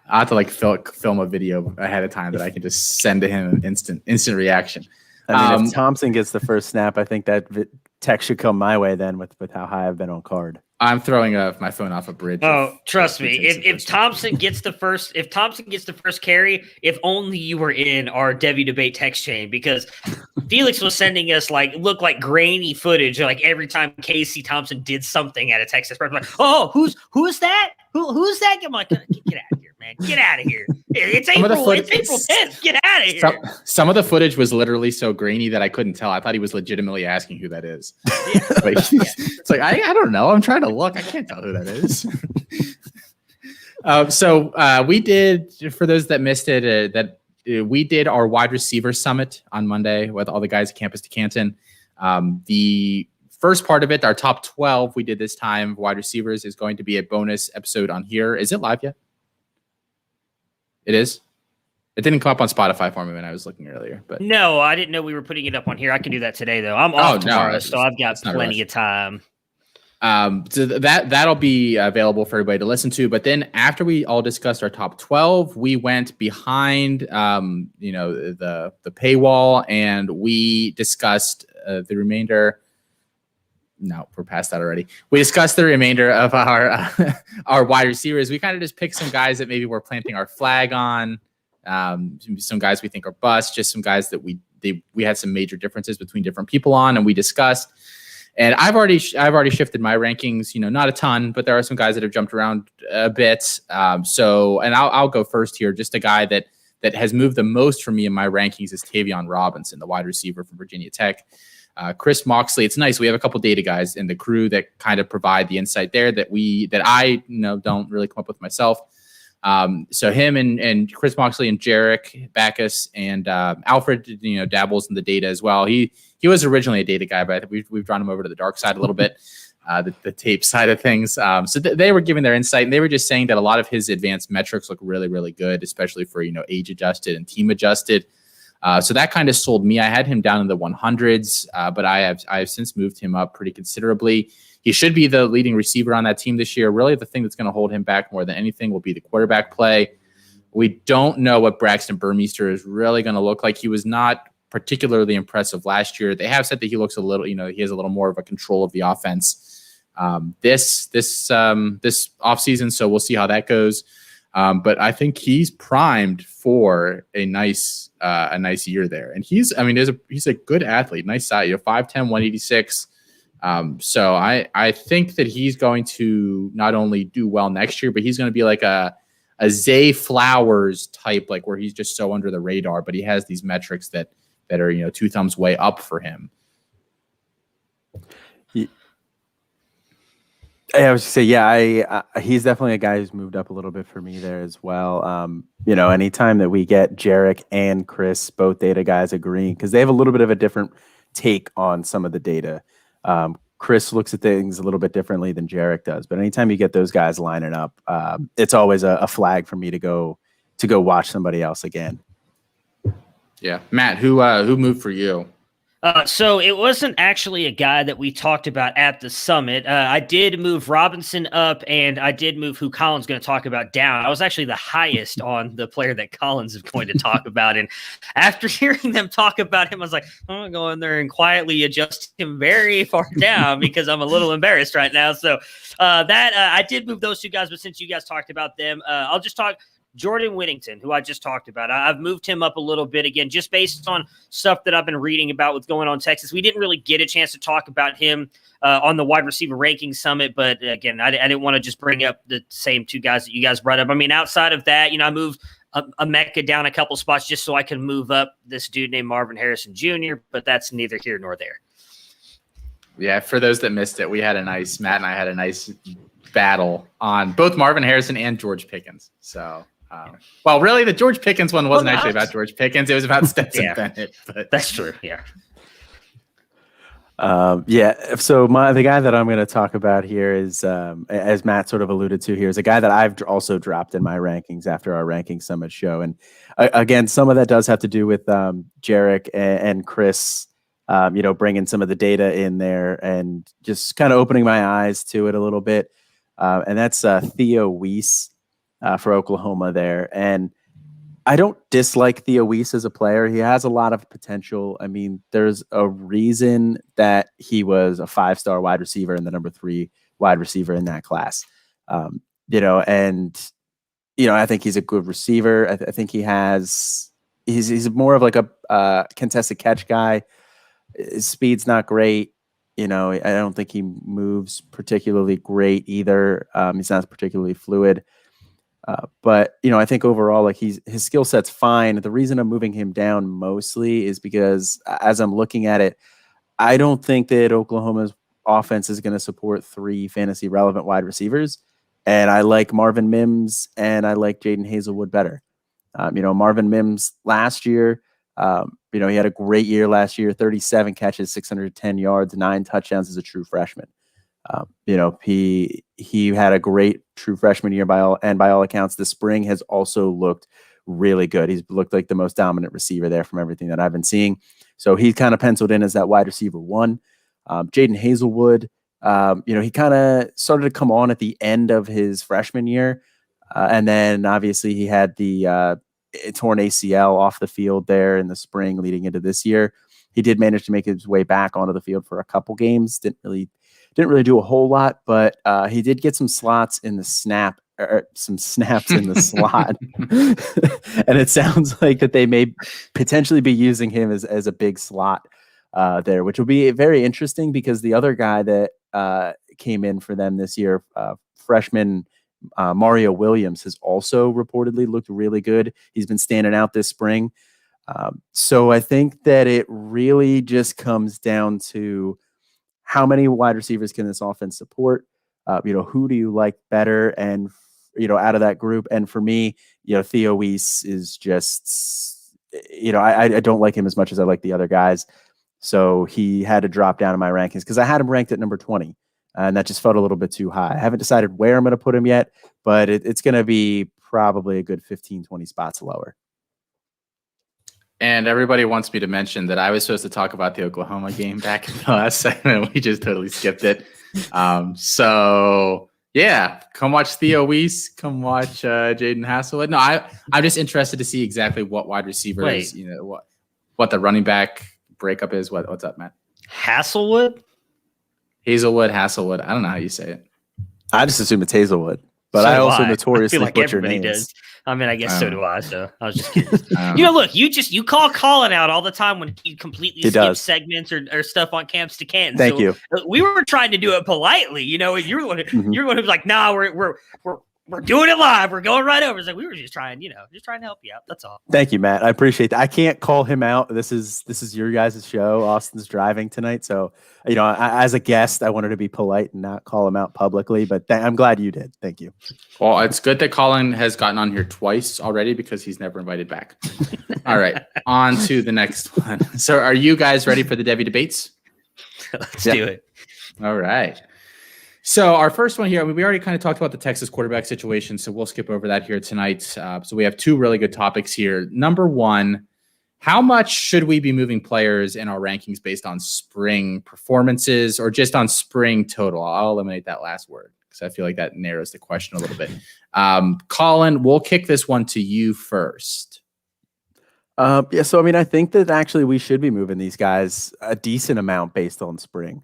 I have to film a video ahead of time that I can just send to him an instant reaction. I mean, if Thompson gets the first snap, I think that text should come my way then with how high I've been on Card. I'm throwing my phone off a bridge. Oh, trust me. If Thompson gets the first carry, if only you were in our Devy debate text chain, because Felix was sending us look like grainy footage like every time Casey Thompson did something at a Texas. Like, oh, who's that? Who's that? I'm like, get out of here, man. Get out of here. It's April 10th. Get out of here. Some of the footage was literally so grainy that I couldn't tell. I thought he was legitimately asking who that is. It's like, I don't know. I'm trying to look. I can't tell who that is. So we did, for those that missed it, we did our wide receiver summit on Monday with all the guys at Campus to Canton. The first part of it, our top 12 we did this time, wide receivers, is going to be a bonus episode on here. Is it live yet? It is? It didn't come up on Spotify for me when I was looking earlier. But no, I didn't know we were putting it up on here. I can do that today, though. I'm off tomorrow, so I've got plenty of time. So that'll be available for everybody to listen to. But then after we all discussed our top 12, we went behind, the paywall, and we discussed the remainder. No, we're past that already. We discussed the remainder of our wide receivers. We kind of just picked some guys that maybe we're planting our flag on. Some guys we think are bust. Just some guys that we had some major differences between different people on, and we discussed. And I've already shifted my rankings. Not a ton, but there are some guys that have jumped around a bit. And I'll go first here. Just a guy that has moved the most for me in my rankings is Tavion Robinson, the wide receiver from Virginia Tech. Chris Moxley. It's nice. We have a couple data guys in the crew that kind of provide the insight there that I don't really come up with myself. So him and Chris Moxley and Jarek Backus and Alfred, dabbles in the data as well. He was originally a data guy, but we've drawn him over to the dark side a little bit, the tape side of things. So they were giving their insight, and they were just saying that a lot of his advanced metrics look really, really good, especially for age adjusted and team adjusted. So that kind of sold me. I had him down in the 100s, but I have since moved him up pretty considerably. He should be the leading receiver on that team this year. Really, the thing that's going to hold him back more than anything will be the quarterback play. We don't know what Braxton Burmeister is really going to look like. He was not particularly impressive last year. They have said that he looks a little, he has a little more of a control of the offense this offseason. So we'll see how that goes. But I think he's primed for a nice year there. And he's a good athlete, nice size, 5'10", 186. So I think that he's going to not only do well next year, but he's going to be like a Zay Flowers type, like where he's just so under the radar, but he has these metrics that are, 2 thumbs way up for him. I was to say, he's definitely a guy who's moved up a little bit for me there as well. Anytime that we get Jarek and Chris, both data guys, agreeing, because they have a little bit of a different take on some of the data. Chris looks at things a little bit differently than Jarek does, but anytime you get those guys lining up, it's always a flag for me to go watch somebody else again. Yeah, Matt, who moved for you? So it wasn't actually a guy that we talked about at the summit. I did move Robinson up, and I did move who Colin's going to talk about down. I was actually the highest on the player that Collins is going to talk about. And after hearing them talk about him, I was like, I'm going to go in there and quietly adjust him very far down because I'm a little embarrassed right now. So I did move those 2 guys, but since you guys talked about them, I'll just talk Jordan Whittington, who I just talked about. I've moved him up a little bit again, just based on stuff that I've been reading about what's going on in Texas. We didn't really get a chance to talk about him on the wide receiver ranking summit, but again, I didn't want to just bring up the same 2 guys that you guys brought up. I mean, outside of that, I moved a Mecca down a couple spots just so I can move up this dude named Marvin Harrison Jr., but that's neither here nor there. Yeah, for those that missed it, Matt and I had a nice battle on both Marvin Harrison and George Pickens. So, well, really, the George Pickens one wasn't actually about George Pickens. It was about Stetson Bennett. But that's true. Yeah. Yeah. So the guy that I'm going to talk about here is, as Matt sort of alluded to here, is a guy that I've also dropped in my rankings after our ranking summit show. And again, some of that does have to do with Jarek and Chris, bringing some of the data in there and just kind of opening my eyes to it a little bit. And that's Theo Weiss for Oklahoma there. And I don't dislike Theo Weiss as a player. He has a lot of potential. I mean, there's a reason that he was a 5-star wide receiver and the number 3 wide receiver in that class. I think he's a good receiver. I think he's more of like a contested catch guy. His speed's not great. I don't think he moves particularly great either. He's not particularly fluid. But I think overall, like his skill set's fine. The reason I'm moving him down mostly is because as I'm looking at it, I don't think that Oklahoma's offense is going to support 3 fantasy relevant wide receivers. And I like Marvin Mims and I like Jaden Hazelwood better. Marvin Mims last year, he had a great year last year, 37 catches, 610 yards, 9 touchdowns as a true freshman. He had a great true freshman year by all accounts. The spring has also looked really good. He's looked like the most dominant receiver there from everything that I've been seeing. So he's kind of penciled in as that wide receiver 1. Jaden Hazelwood, he kind of started to come on at the end of his freshman year. And then obviously he had the torn ACL off the field there in the spring leading into this year. He did manage to make his way back onto the field for a couple games. Didn't really do a whole lot, but he did get some slots in the some snaps in the slot. And it sounds like that they may potentially be using him as a big slot there, which will be very interesting because the other guy that came in for them this year, freshman Mario Williams, has also reportedly looked really good. He's been standing out this spring. So I think that it really just comes down to how many wide receivers can this offense support? Who do you like better? And, out of that group. And for me, Theo Weiss is just, I don't like him as much as I like the other guys. So he had to drop down in my rankings because I had him ranked at number 20. And that just felt a little bit too high. I haven't decided where I'm going to put him yet, but it's going to be probably a good 15, 20 spots lower. And everybody wants me to mention that I was supposed to talk about the Oklahoma game back in the last segment. We just totally skipped it. So yeah, come watch Theo Weiss. Come watch Jaden Haselwood. No, I'm just interested to see exactly what wide receivers, what the running back breakup is. What's up, Matt? Hazelwood. I don't know how you say it. I just assume it's Hazelwood. But I also notoriously butcher names. Does. I mean, I guess so do I. So I was just kidding. Look, you call Colin out all the time when he completely skips segments or stuff on Camps to Canton. Thank you. We were trying to do it politely. You're the one who was like, "Nah, we're doing it live. We're going right over." It's like we were just trying to help you out. That's all. Thank you, Matt. I appreciate that. I can't call him out. This is your guys' show. Austin's driving tonight, so as a guest, I wanted to be polite and not call him out publicly. But I'm glad you did. Thank you. Well, it's good that Colin has gotten on here twice already because he's never invited back. All right, on to the next one. So, are you guys ready for the Devy debates? Let's do it. All right. So our first one here, we already kind of talked about the Texas quarterback situation, so we'll skip over that here tonight. So we have 2 really good topics here. Number 1, how much should we be moving players in our rankings based on spring performances or just on spring total? I'll eliminate that last word because I feel like that narrows the question a little bit. Colin, we'll kick this one to you first. So I think that actually we should be moving these guys a decent amount based on spring.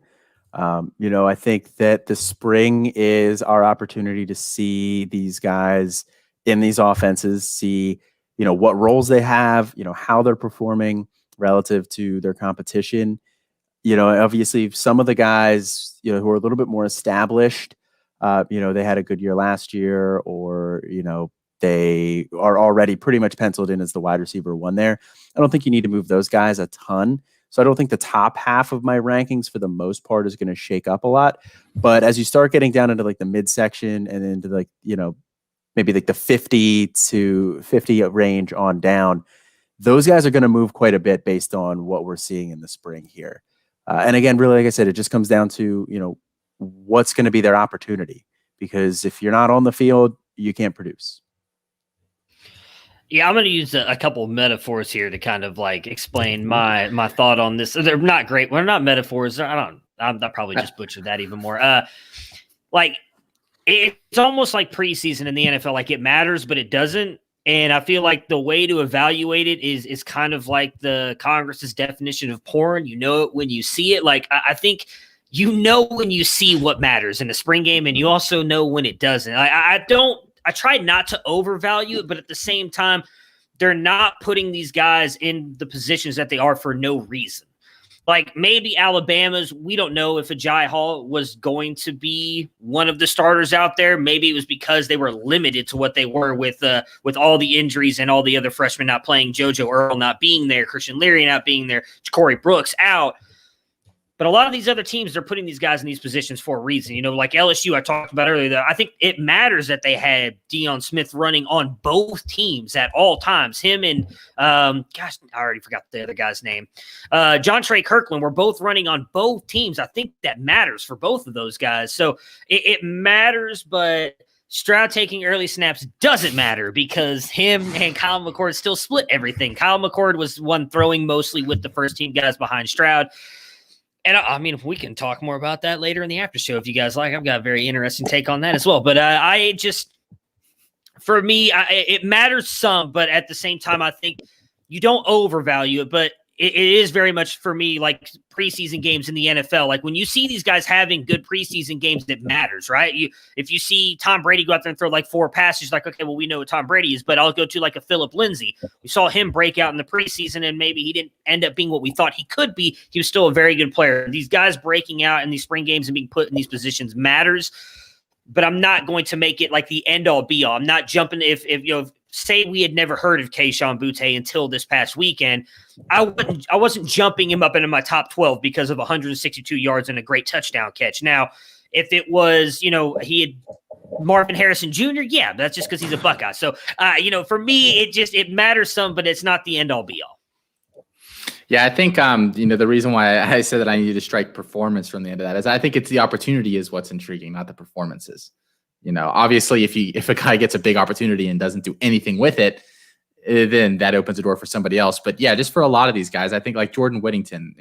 I think that the spring is our opportunity to see these guys in these offenses, see, what roles they have, how they're performing relative to their competition. Obviously some of the guys, who are a little bit more established, they had a good year last year or, they are already pretty much penciled in as the wide receiver 1 there. I don't think you need to move those guys a ton. So I don't think the top half of my rankings for the most part is going to shake up a lot. But as you start getting down into like the midsection and into like, maybe like the 50 to 50 range on down, those guys are going to move quite a bit based on what we're seeing in the spring here. And again, really, like I said, it just comes down to, what's going to be their opportunity. Because if you're not on the field, you can't produce. Yeah, I'm going to use a couple of metaphors here to kind of like explain my thought on this. They're not great. They're not metaphors. I probably just butchered that even more. Like it's almost like preseason in the NFL. Like it matters, but it doesn't. And I feel like the way to evaluate it is kind of like the Congress's definition of porn. You know it when you see it. Like I think when you see what matters in the spring game, and you also know when it doesn't. I try not to overvalue it, but at the same time, they're not putting these guys in the positions that they are for no reason. Like maybe Alabama's, we don't know if Agiye Hall was going to be one of the starters out there. Maybe it was because they were limited to what they were with all the injuries and all the other freshmen not playing, JoJo Earl not being there, Christian Leary not being there, Corey Brooks out. But a lot of these other teams, they're putting these guys in these positions for a reason. Like LSU, I talked about earlier, I think it matters that they had Deion Smith running on both teams at all times. Him and, I already forgot the other guy's name. John Trey Kirkland were both running on both teams. I think that matters for both of those guys. So it matters, but Stroud taking early snaps doesn't matter because him and Kyle McCord still split everything. Kyle McCord was one throwing mostly with the first team guys behind Stroud. And I mean, we can talk more about that later in the after show if you guys like. I've got a very interesting take on that as well. But for me, it matters some, but at the same time, I think you don't overvalue it. But it is very much for me like preseason games in the NFL. Like when you see these guys having good preseason games, that matters, right? If you see Tom Brady go out there and throw like 4 passes, like, okay, well, we know what Tom Brady is, but I'll go to like a Phillip Lindsay. We saw him break out in the preseason and maybe he didn't end up being what we thought he could be. He was still a very good player. These guys breaking out in these spring games and being put in these positions matters, but I'm not going to make it like the end all be all. I'm not jumping if say we had never heard of Kayshon Boutte until this past weekend, I wasn't jumping him up into my top 12 because of 162 yards and a great touchdown catch. Now, if it was, he had Marvin Harrison Jr., yeah, that's just because he's a Buckeye. So, for me, it matters some, but it's not the end all be all. Yeah, I think, the reason why I said that I need to strike performance from the end of that is I think it's the opportunity is what's intriguing, not the performances. Obviously, if a guy gets a big opportunity and doesn't do anything with it, then that opens the door for somebody else. But yeah, just for a lot of these guys, I think like Jordan Whittington,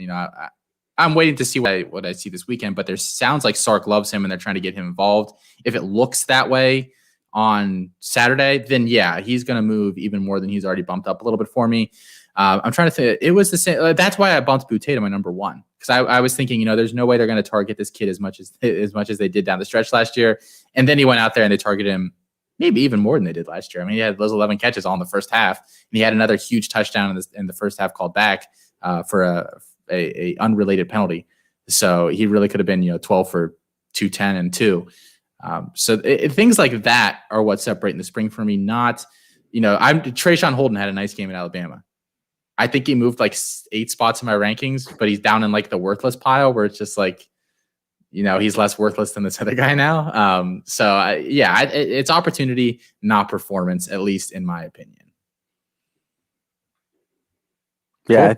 I'm waiting to see what I see this weekend, but there sounds like Sark loves him and they're trying to get him involved. If it looks that way on Saturday, then yeah, he's going to move even more than he's already bumped up a little bit for me. I'm trying to think. It was the same. That's why I bumped Boutte to my number 1 because I was thinking, there's no way they're going to target this kid as much as they did down the stretch last year. And then he went out there and they targeted him maybe even more than they did last year. I mean, he had those 11 catches all in the first half, and he had another huge touchdown in the first half called back for a unrelated penalty. So he really could have been 12 for 210 and 2. So things like that are what separate in the spring for me. Not Trayshawn Holden had a nice game in Alabama. I think he moved like 8 spots in my rankings, but he's down in like the worthless pile where it's just like, he's less worthless than this other guy now. It's opportunity, not performance, at least in my opinion. Yeah,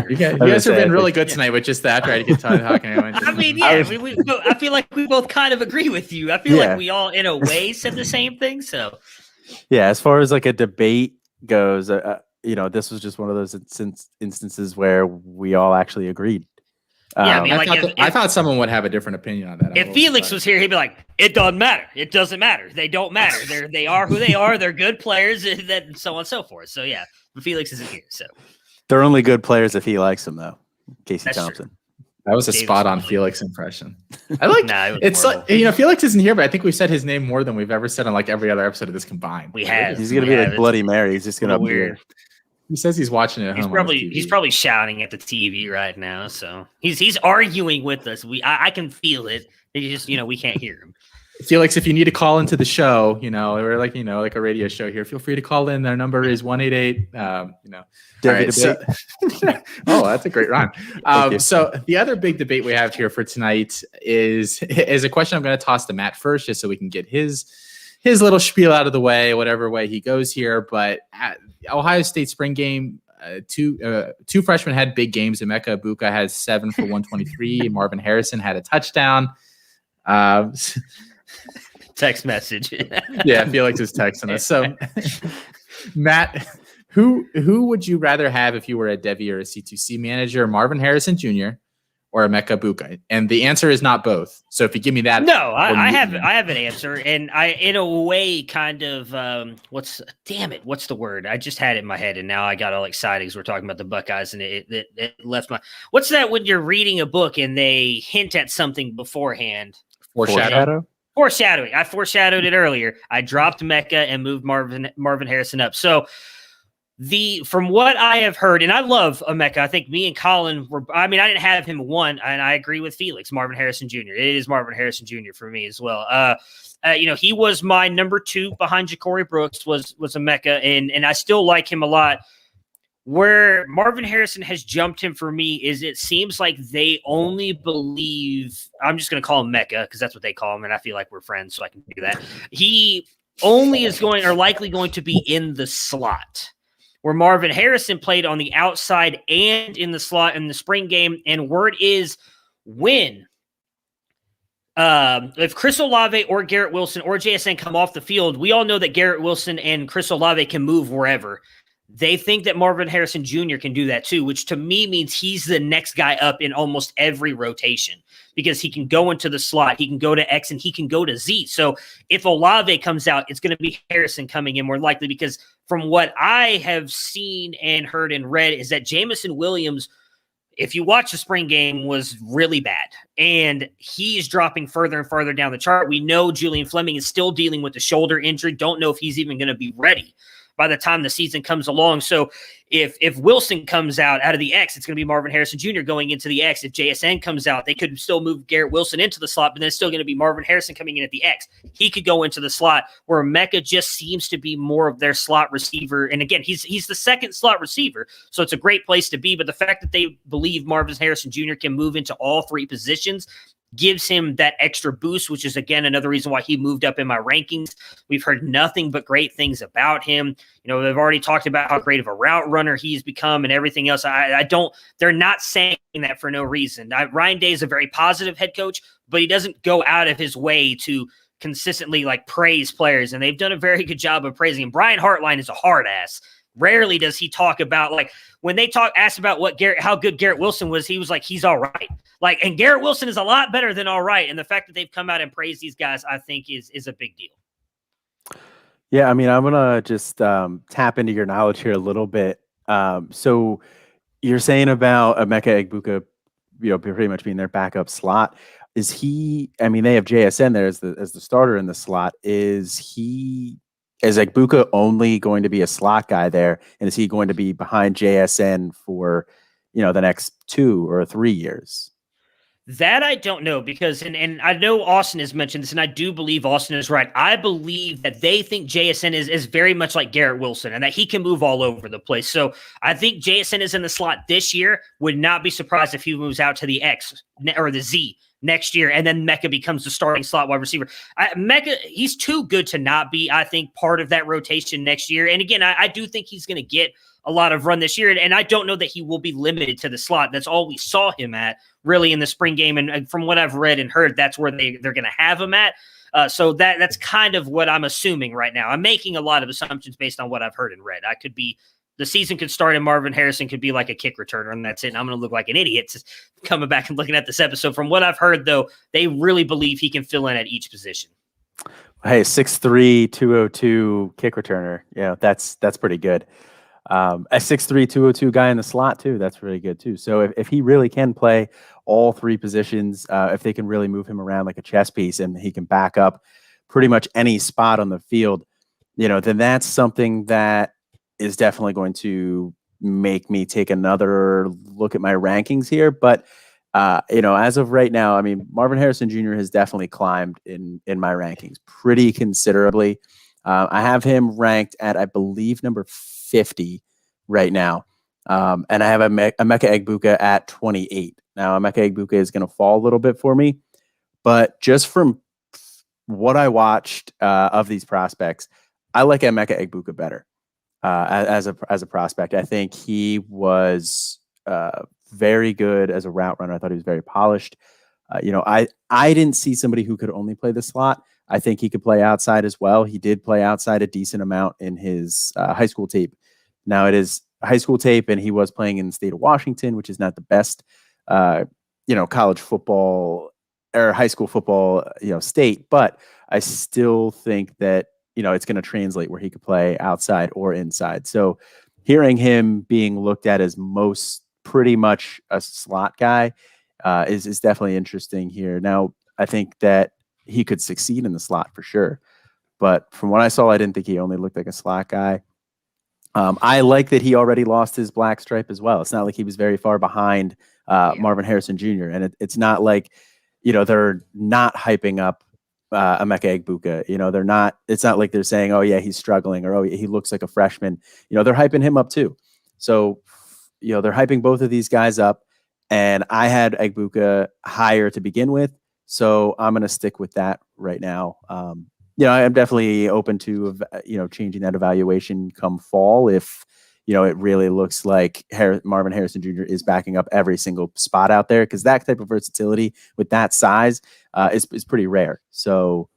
you guys have been really good tonight with just that. Right? I feel like we both kind of agree with you. I feel like we all, in a way, said the same thing. So, yeah, as far as like a debate goes, this was just one of those instances where we all actually agreed. I thought someone would have a different opinion on that. If Felix was here, he'd be like, "It doesn't matter. It doesn't matter. They don't matter. They are who they are. They're good players, and so on and so forth." So yeah, but Felix isn't here, so they're only good players if he likes them, though. Casey Thompson. True. That was a spot-on Felix impression. I like it's like, Felix isn't here, but I think we've said his name more than we've ever said on like every other episode of this combined. We have. He's gonna be like Bloody Mary. He's just gonna weird. He says he's watching it at home. He's probably shouting at the TV right now. So he's arguing with us. I can feel it. He just we can't hear him. Felix, if you need to call into the show, we're like like a radio show here. Feel free to call in. Their number is 188. Right, oh, that's a great rhyme. So the other big debate we have here for tonight is a question I'm going to toss to Matt first, just so we can get his little spiel out of the way, whatever way he goes here. But at Ohio State spring game, two freshmen had big games. Emeka Egbuka has 7 for 123. Marvin Harrison had a touchdown. Text message. Yeah, Felix is texting us. So, Matt, who would you rather have if you were a Devy or a C2C manager, Marvin Harrison Jr. or Emeka Egbuka? And the answer is not both. So if you give me that, no, I have an answer, and I, in a way, kind of what's the word? I just had it in my head, and now I got all excited because we're talking about the Buckeyes, and it left my. What's that when you're reading a book and they hint at something beforehand? Foreshadowing. I foreshadowed it earlier. I dropped Mecca and moved Marvin Harrison up. So from what I have heard, and I love Emeka, I think me and Colin I didn't have him one, and I agree with Felix, Marvin Harrison Jr. It is Marvin Harrison Jr. for me as well. He was my number 2 behind Ja'Cory Brooks was Emeka, and I still like him a lot. Where Marvin Harrison has jumped him for me is it seems like they only believe – I'm just going to call him Mecca because that's what they call him, and I feel like we're friends, so I can do that. He only is likely going to be in the slot, where Marvin Harrison played on the outside and in the slot in the spring game. And word is when if Chris Olave or Garrett Wilson or JSN come off the field, we all know that Garrett Wilson and Chris Olave can move wherever. They think that Marvin Harrison Jr. can do that too, which to me means he's the next guy up in almost every rotation because he can go into the slot, he can go to X, and he can go to Z. So if Olave comes out, it's going to be Harrison coming in more likely because from what I have seen and heard and read is that Jamison Williams, if you watch the spring game, was really bad. And he's dropping further and farther down the chart. We know Julian Fleming is still dealing with the shoulder injury. Don't know if he's even going to be ready by the time the season comes along. So if Wilson comes out of the X, it's going to be Marvin Harrison Jr. going into the X. If JSN comes out, they could still move Garrett Wilson into the slot, but then it's still going to be Marvin Harrison coming in at the X. He could go into the slot where Mecca just seems to be more of their slot receiver. And again, he's the second slot receiver, so it's a great place to be. But the fact that they believe Marvin Harrison Jr. can move into all 3 positions gives him that extra boost, which is, again, another reason why he moved up in my rankings. We've heard nothing but great things about him. They've already talked about how great of a route runner he's become and everything else. They're not saying that for no reason. Ryan Day is a very positive head coach, but he doesn't go out of his way to consistently praise players. And they've done a very good job of praising him. Brian Hartline is a hard ass. Rarely does he talk about when they asked about how good Garrett Wilson was, he was like, he's all right. And Garrett Wilson is a lot better than all right. And the fact that they've come out and praised these guys, I think is a big deal. Yeah. I'm going to just tap into your knowledge here a little bit. So you're saying about Emeka Egbuka, pretty much being their backup slot. Is he, they have JSN there as the starter in the slot. Is Egbuka only going to be a slot guy there? And is he going to be behind JSN for, the next 2 or 3 years? That I don't know because, and I know Austin has mentioned this, and I do believe Austin is right. I believe that they think JSN is very much like Garrett Wilson and that he can move all over the place. So I think JSN is in the slot this year. Would not be surprised if he moves out to the X or the Z next year, and then Mecca becomes the starting slot wide receiver. Mecca, he's too good to not be, I think, part of that rotation next year. And again, I do think he's going to get a lot of run this year, and I don't know that he will be limited to the slot. That's all we saw him at, really, in the spring game. And from what I've read and heard, that's where they're going to have him at. So that's kind of what I'm assuming right now. I'm making a lot of assumptions based on what I've heard and read. The season could start and Marvin Harrison could be like a kick returner, and that's it. And I'm going to look like an idiot coming back and looking at this episode. From what I've heard, though, they really believe he can fill in at each position. Hey, 6'3", 202 kick returner. Yeah, that's pretty good. A 6'3", 202 guy in the slot, too. That's really good, too. So if he really can play all 3 positions, if they can really move him around like a chess piece and he can back up pretty much any spot on the field, then that's something that is definitely going to make me take another look at my rankings here. But, as of right now, Marvin Harrison Jr. has definitely climbed in my rankings pretty considerably. I have him ranked at, I believe, number 50 right now. And I have Emeka Egbuka at 28. Now, Emeka Egbuka is going to fall a little bit for me, but just from what I watched of these prospects, I like Emeka Egbuka better. as a prospect. I think he was very good as a route runner. I thought he was very polished. I didn't see somebody who could only play the slot. I think he could play outside as well. He did play outside a decent amount in his high school tape. Now it is high school tape, and he was playing in the state of Washington, which is not the best, college football or high school football, state. But I still think that, it's going to translate where he could play outside or inside. So hearing him being looked at as pretty much a slot guy is definitely interesting here. Now, I think that he could succeed in the slot for sure. But from what I saw, I didn't think he only looked like a slot guy. I like that he already lost his black stripe as well. It's not like he was very far behind Marvin Harrison Jr. And it's not like, they're not hyping up Emeka Egbuka. They're not. It's not like they're saying, "Oh yeah, he's struggling," or "Oh, he looks like a freshman." They're hyping him up too. So, they're hyping both of these guys up. And I had Egbuka higher to begin with, so I'm going to stick with that right now. I'm definitely open to changing that evaluation come fall if it really looks like Marvin Harrison Jr. is backing up every single spot out there, because that type of versatility with that size is pretty rare. So,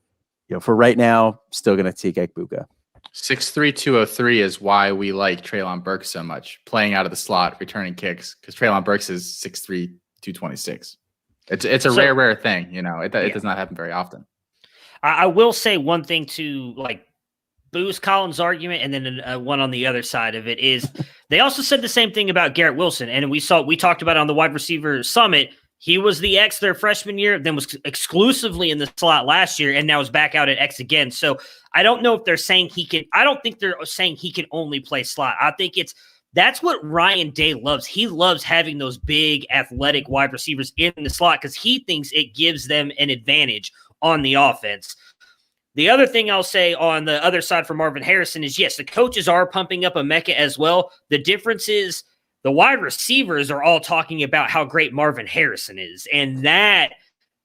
for right now, still going to take Egbuka. 6'3", 203 is why we like Treylon Burks so much, playing out of the slot, returning kicks, because Treylon Burks is 6'3", 226. It's a rare thing. It does not happen very often. I will say one thing to boost Colin's argument, and then one on the other side of it is they also said the same thing about Garrett Wilson, and we talked about it on the wide receiver summit. He was the X their freshman year, then was exclusively in the slot last year, and now is back out at X again. So I don't know if they're saying he can. I don't think they're saying he can only play slot. I think that's what Ryan Day loves. He loves having those big athletic wide receivers in the slot because he thinks it gives them an advantage on the offense. The other thing I'll say on the other side for Marvin Harrison is, yes, the coaches are pumping up Emeka as well. The difference is the wide receivers are all talking about how great Marvin Harrison is. And that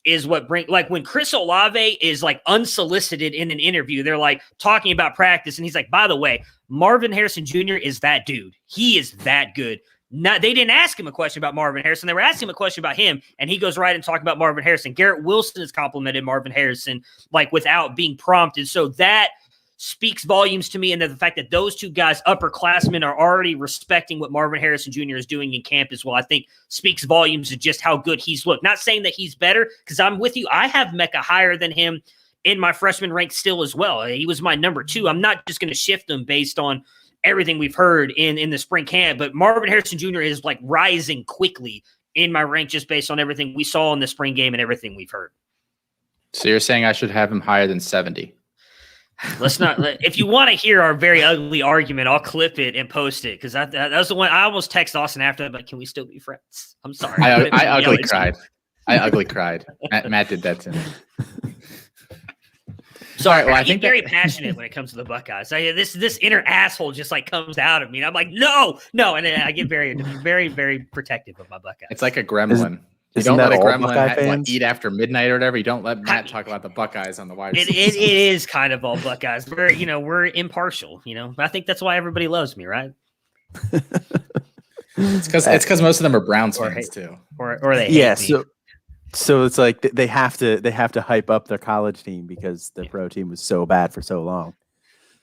is what when Chris Olave is unsolicited in an interview, they're talking about practice. And he's like, by the way, Marvin Harrison Jr. is that dude. He is that good. They didn't ask him a question about Marvin Harrison. They were asking him a question about him, and he goes right and talking about Marvin Harrison. Garrett Wilson has complimented Marvin Harrison without being prompted. So that speaks volumes to me, and the fact that those two guys, upperclassmen, are already respecting what Marvin Harrison Jr. is doing in camp as well, I think speaks volumes to just how good he's looked. Not saying that he's better, because I'm with you. I have Mecca higher than him in my freshman rank still as well. He was my number 2. I'm not just going to shift him based on everything we've heard in the spring camp, but Marvin Harrison Jr. is rising quickly in my rank just based on everything we saw in the spring game and everything we've heard. So you're saying I should have him higher than 70? Let's not. If you want to hear our very ugly argument, I'll clip it and post it, because that was the one I almost text Austin after that. But can we still be friends? I'm sorry. I ugly cried. I ugly cried. Matt did that to me. Sorry, well, I get very passionate when it comes to the Buckeyes. This inner asshole just comes out of me, and I'm like, no, and then I get very, very, very protective of my Buckeyes. It's like a gremlin. You don't let a gremlin eat after midnight or whatever. You don't let Matt talk about the Buckeyes on the wide. It is kind of all Buckeyes. We're impartial. I think that's why everybody loves me, right? It's because most of them are Browns fans too, or they hate me. So it's like they have to hype up their college team because the pro team was so bad for so long.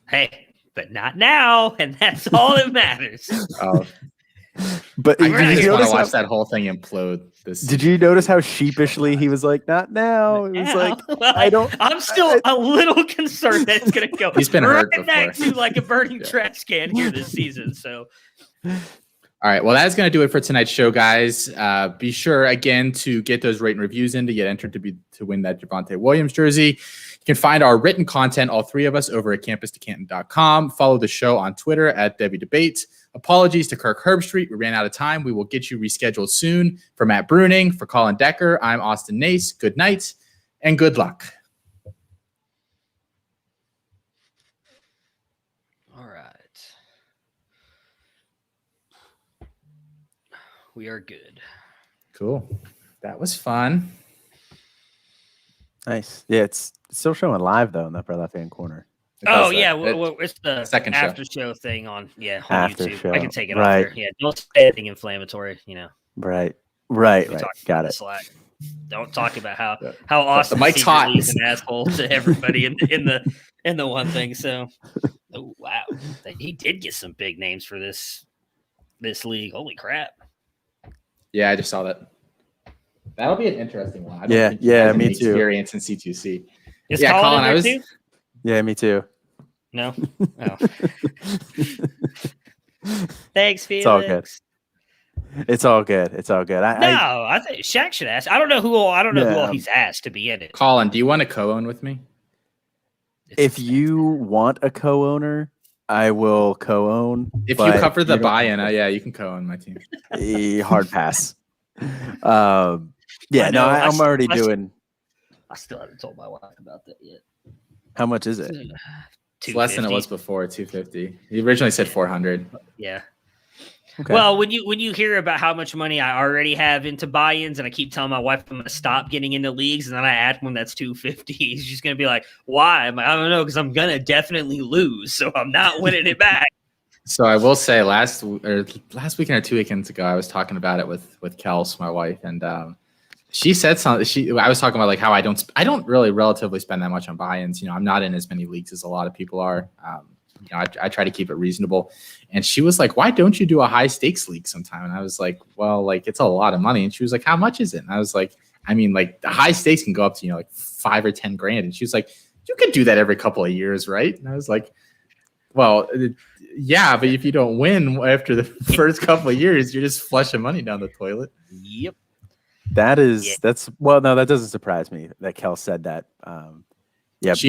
Hey, but not now, and that's all that matters. Oh. But I just want to watch that whole thing implode. Did you notice how sheepishly he was like, "Not now"? It was like, I don't. I'm still a little concerned that it's going to go. He's been hurt before. Back to a burning trash can here this season. So. All right. Well, that's going to do it for tonight's show, guys. Be sure again to get those rate and reviews in to get entered to win that Javonte Williams jersey. You can find our written content, all three of us, over at campustocanton.com. Follow the show on Twitter at Devy Debate. Apologies to Kirk Herbstreit. We ran out of time. We will get you rescheduled soon. For Matt Bruning, for Colin Decker, I'm Austin Nace. Good night and good luck. All right. We are good. Cool. That was fun. Nice. Yeah, it's still showing live though in the upper left-hand corner. Oh yeah, well, it's the second show. after show thing on After YouTube. show. I can take it Right. off there. Yeah, don't say anything inflammatory. Right. We Right. talk Got about it. Slack. Don't talk about how Austin mic's hot. is an asshole to everybody in the one thing. So, oh, wow, he did get some big names for this league. Holy crap! Yeah, I just saw that. That'll be an interesting one. I don't Yeah, think he has any me too. Experience in C2C. Is Yeah, Colin in I there was. too? Yeah, me too. No. Oh. Thanks, Felix. It's all good. It's all good. It's all good. I think Shaq should ask. I don't know who all he's asked to be in it. Colin, do you want to co-own with me? If you want a co-owner, I will co-own. If you cover the buy-in, yeah, you can co-own my team. Hard pass. I'm already doing. I still haven't told my wife about that yet. How much is it? It's less than it was before, 250. You originally said 400. Yeah. Okay. Well, when you hear about how much money I already have into buy-ins, and I keep telling my wife I'm going to stop getting into leagues, and then I add one that's 250, she's going to be like, "Why?" I'm like, "I don't know, because I'm going to definitely lose, so I'm not winning it back." So I will say, last weekend or 2 weekends ago, I was talking about it with Kels, my wife, and she said something. I was talking about like how I don't really relatively spend that much on buy-ins. I'm not in as many leagues as a lot of people are. I try to keep it reasonable. And she was like, "Why don't you do a high stakes league sometime?" And I was like, "Well, like it's a lot of money." And she was like, "How much is it?" And I was like, "I mean, like the high stakes can go up to, like $5 or $10 grand." And she was like, "You could do that every couple of years, right?" And I was like, "Well, yeah, but if you don't win after the first couple of years, you're just flushing money down the toilet." Yep. That doesn't surprise me that Kel said that. She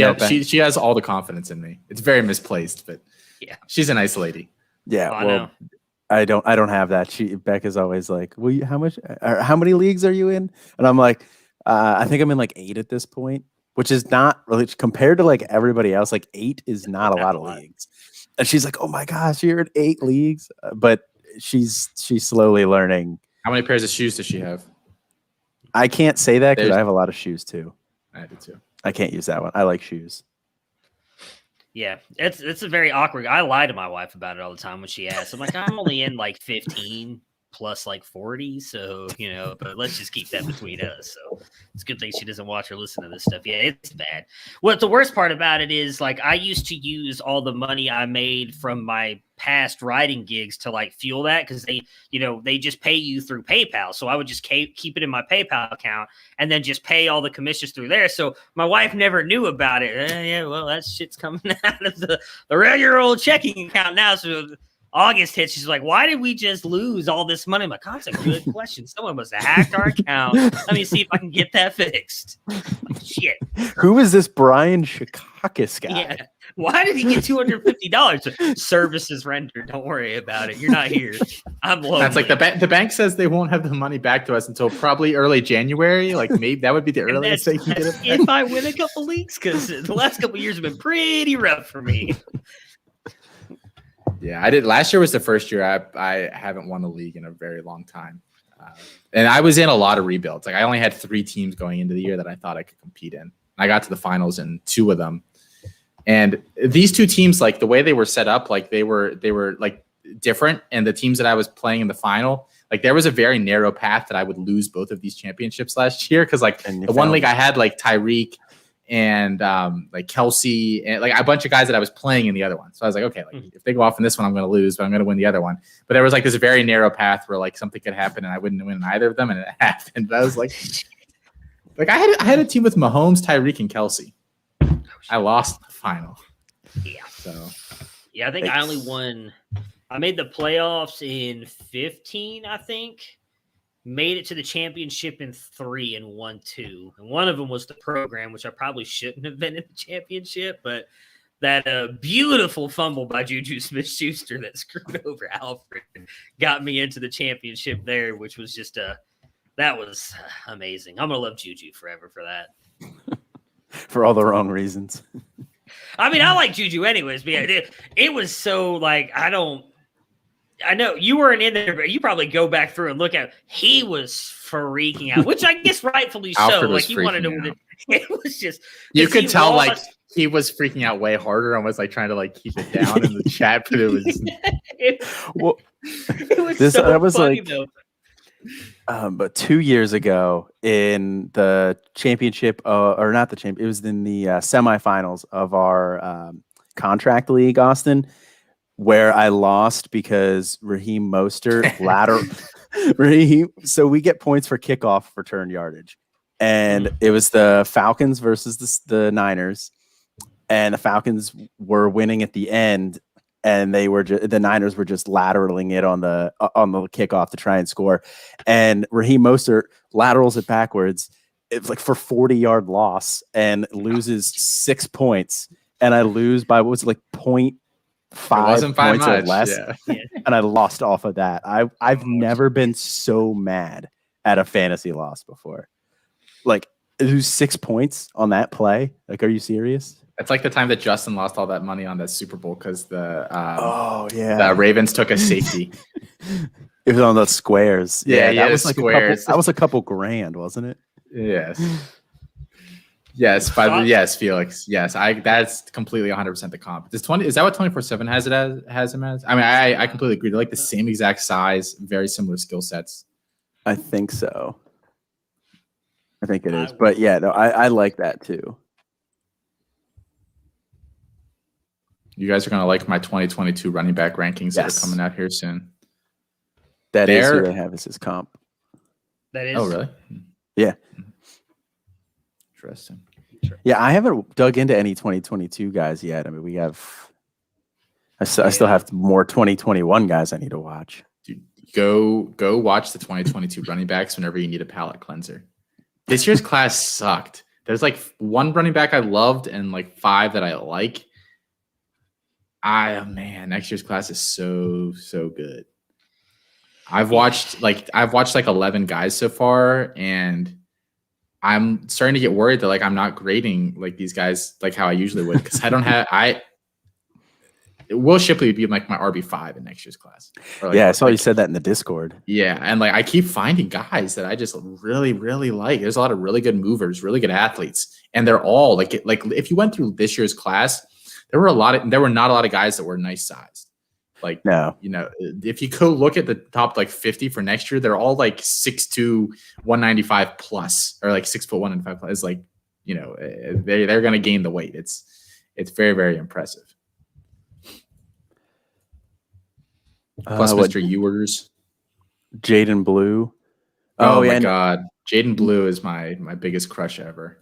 has all the confidence in me. It's very misplaced, but yeah, she's a nice lady. Yeah, well, I don't have that. Beck is always like, "Well, how many leagues are you in?" And I'm like, I think I'm in like 8 at this point, which is not really compared to like everybody else. Like 8 is not a lot of leagues. And she's like, "Oh my gosh, you're in 8 leagues," but she's slowly learning. How many pairs of shoes does she have? I can't say that because I have a lot of shoes too. I do too. I can't use that one. I like shoes. Yeah, it's a very awkward. I lie to my wife about it all the time when she asks. I'm like, I'm only in like 15 plus like 40, so but let's just keep that between us. So it's a good thing she doesn't watch or listen to this stuff. Yeah, it's bad. What the worst part about it is, like, I used to use all the money I made from my past writing gigs to like fuel that, because they just pay you through PayPal. So I would just keep it in my PayPal account and then just pay all the commissions through there. So my wife never knew about it. Yeah, well, that shit's coming out of the regular old checking account now. So August hits, she's like, "Why did we just lose all this money?" I'm like, "That's a good question. Someone must have hacked our account. Let me see if I can get that fixed." Like, shit. Who is this Brian Shikakis guy? Yeah. Why did he get $250? Services rendered. Don't worry about it. You're not here. I'm lonely. That's like the bank says they won't have the money back to us until probably early January. Like maybe that would be the earliest they can get it back. If I win a couple leagues, because the last couple of years have been pretty rough for me. Yeah, I did. Last year was the first year I haven't won a league in a very long time. And I was in a lot of rebuilds. Like I only had 3 teams going into the year that I thought I could compete in. I got to the finals in 2 of them. And these 2 teams, like the way they were set up, like they were like different. And the teams that I was playing in the final, like there was a very narrow path that I would lose both of these championships last year. Cause like the one league I had like Tyreek and like Kelsey and like a bunch of guys that I was playing in the other one. So I was like, okay, like if they go off in this one, I'm going to lose, but I'm going to win the other one. But there was like this very narrow path where like something could happen and I wouldn't win either of them. And it happened. But I was like I had a team with Mahomes, Tyreek, and Kelsey. I lost the final. Yeah. So yeah, I think I only won. I made the playoffs in 15, I think. Made it to the championship in 3 and won 2. And one of them was the program, which I probably shouldn't have been in the championship, but that beautiful fumble by Juju Smith-Schuster that screwed over Alfred got me into the championship there, which was just that was amazing. I'm going to love Juju forever for that. For all the wrong reasons. I mean, I like Juju anyways, but yeah, it was so like, I know you weren't in there, but you probably go back through and look at it. He was freaking out, which I guess rightfully so. Alfred like he wanted to out. win it. It was just you could tell lost. Like he was freaking out way harder and was like trying to like keep it down in the chat, but it was Well, it was this- so I was funny like- though. But 2 years ago in the championship, or not the champ, it was in the semifinals of our contract league, Austin, where I lost because Raheem Mostert so we get points for kickoff return yardage, and it was the Falcons versus the Niners, and the Falcons were winning at the end. And the Niners were just lateraling it on the kickoff to try and score, and Raheem Mostert laterals it backwards. It's like for 40-yard loss and loses 6 points, and I lose by what was it, like 0.5 points or less, and I lost off of that. I've never been so mad at a fantasy loss before. Like lose 6 points on that play. Like, are you serious? It's like the time that Justin lost all that money on the Super Bowl because the Ravens took a safety. It was on the squares. Yeah, that was like squares. that was a couple grand, wasn't it? Yes. Yes, Felix. Yes, that's completely 100% the comp. Is that what 24/7 has him as? I mean, I completely agree. They're like the same exact size, very similar skill sets. I think so. I think it is. But yeah, no, I like that too. You guys are going to like my 2022 running back rankings that Yes. are coming out here soon. That is who they have as his comp. That is. Oh, really? Yeah. Interesting. Yeah, I haven't dug into any 2022 guys yet. I mean, I still have more 2021 guys I need to watch. Dude, go watch the 2022 running backs whenever you need a palate cleanser. This year's class sucked. There's like one running back I loved and like 5 that I like. Next year's class is so good. I've watched like 11 guys so far, and I'm starting to get worried that like I'm not grading like these guys like how I usually would, because I don't have Will Shipley would be like my RB5 in next year's class. Or, like, I saw you said that in the Discord. Yeah, and like I keep finding guys that I just really like. There's a lot of really good movers, really good athletes, and they're all like if you went through this year's class, there were not a lot of guys that were nice sized. Like, no, if you go look at the top like 50 for next year, they're all like 6'2", 195 plus, or like 6'1" 195 plus. It's like, they're going to gain the weight. It's very, very impressive. Plus, Mr. Ewers, Jaden Blue. Oh my God, Jaden Blue is my biggest crush ever.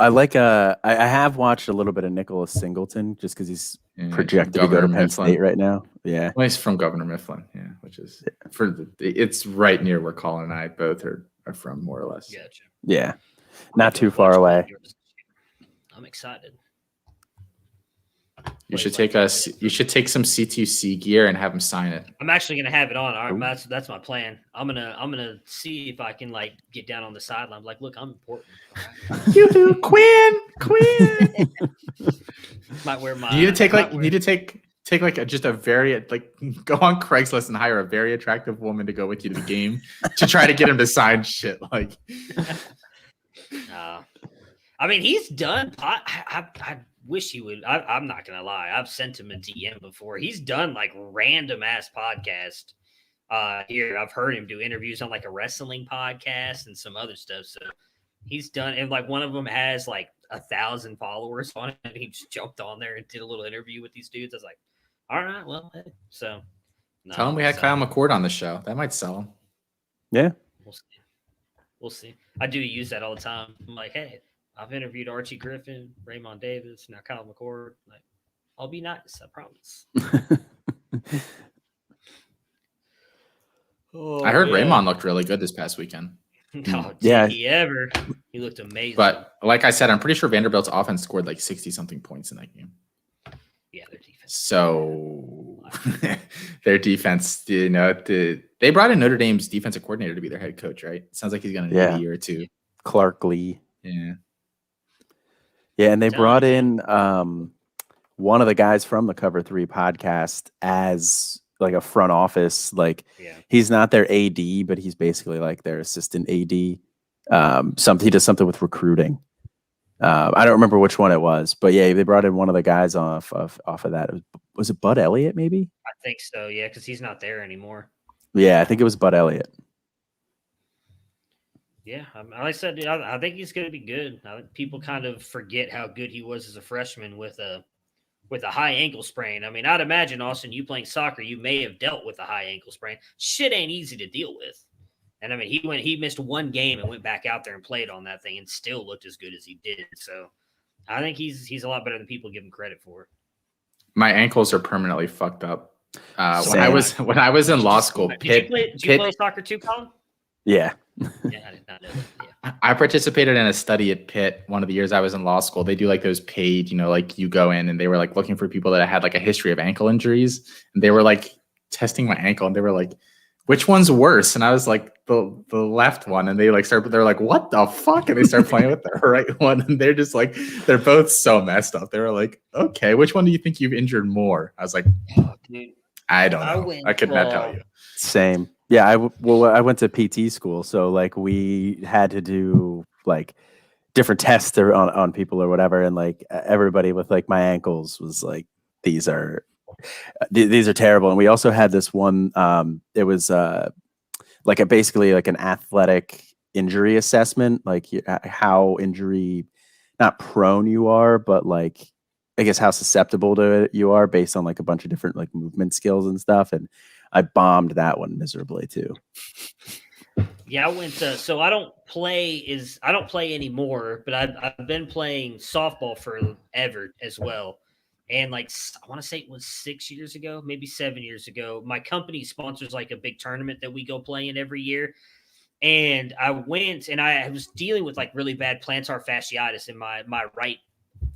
I like I have watched a little bit of Nicholas Singleton just because he's projected to go to Penn State right now. Yeah, well, he's from Governor Mifflin. Yeah, which is it's right near where Colin and I both are from, more or less. Gotcha. Yeah, not too far away. I'm excited. You should take some C2C gear and have him sign it. I'm actually gonna have it on. All right, that's my plan. I'm gonna see if I can like get down on the sideline. Like, look, I'm important. You Quinn. Might wear my. You need to take like just a very go on Craigslist and hire a very attractive woman to go with you to the game to try to get him to sign shit. Like, I mean, he's done. I wish he would. I'm not gonna lie. I've sent him a DM before. He's done like random ass podcast. Here I've heard him do interviews on like a wrestling podcast and some other stuff. So he's done, and like one of them has like 1,000 followers on it, and he just jumped on there and did a little interview with these dudes. I was like, all right, well, hey. So tell him we had Kyle McCord on the show. That might sell him. Yeah, we'll see. I do use that all the time. I'm like, hey, I've interviewed Archie Griffin, Raymond Davis, now Kyle McCord. Like, I'll be nice, I promise. I heard Raymond looked really good this past weekend. Oh, yeah, he looked amazing. But like I said, I'm pretty sure Vanderbilt's offense scored like 60-something points in that game. Yeah, their defense. So their defense, they brought in Notre Dame's defensive coordinator to be their head coach, right? Sounds like he's going to need a year or two. Clark Lee. Yeah. Yeah, and they brought in one of the guys from the Cover 3 podcast as like a front office. Like, he's not their AD, but he's basically like their assistant AD. He does something with recruiting. I don't remember which one it was, but yeah, they brought in one of the guys off of that. Was it Bud Elliott? Maybe. I think so. Yeah, because he's not there anymore. Yeah, I think it was Bud Elliott. Yeah, like I said, dude, I think he's going to be good. I think people kind of forget how good he was as a freshman with a high ankle sprain. I mean, I'd imagine, Austin, you playing soccer, you may have dealt with a high ankle sprain. Shit ain't easy to deal with. And I mean, he missed one game and went back out there and played on that thing and still looked as good as he did. So I think he's a lot better than people give him credit for. My ankles are permanently fucked up. When I was in law school, did you play soccer too, Colin? Yeah. Yeah, I did not know that. Yeah. I participated in a study at Pitt one of the years I was in law school. They do like those paid, like you go in and they were like looking for people that had like a history of ankle injuries. And they were like testing my ankle and they were like, which one's worse? And I was like, the left one. And they're like, what the fuck? And they start playing with the right one. And they're just like, they're both so messed up. They were like, okay, which one do you think you've injured more? I was like, Dude, I don't know. I could not tell you. Same. Yeah, I went to PT school, so like we had to do like different tests on people or whatever, and like everybody with like my ankles was like, these are terrible. And we also had this one. It was like basically like an athletic injury assessment, like how injury not prone you are, but like I guess how susceptible to it you are based on like a bunch of different like movement skills and stuff. And I bombed that one miserably too. Yeah, I went to, so I don't play anymore, but I've been playing softball forever as well. And like, I want to say it was 6 years ago, maybe 7 years ago, my company sponsors like a big tournament that we go play in every year. And I went and I was dealing with like really bad plantar fasciitis in my right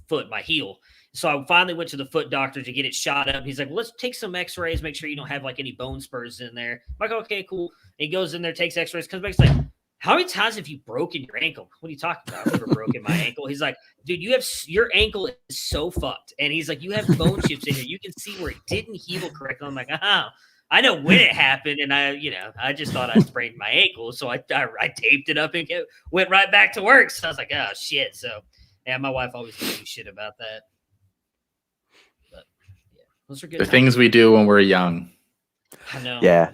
foot, my heel. So I finally went to the foot doctor to get it shot up. He's like, let's take some x-rays, make sure you don't have like any bone spurs in there. I'm like, okay, cool. And he goes in there, takes x-rays, comes back, he's like, how many times have you broken your ankle? What are you talking about? I've never broken my ankle. He's like, dude, your ankle is so fucked. And he's like, you have bone chips in here. You can see where it didn't heal correctly. I'm like, I know when it happened. And I just thought I sprained my ankle. So I taped it up and went right back to work. So I was like, oh shit. So yeah, my wife always gives me shit about that. Those are good. The things we do when we're young. I know. Yeah.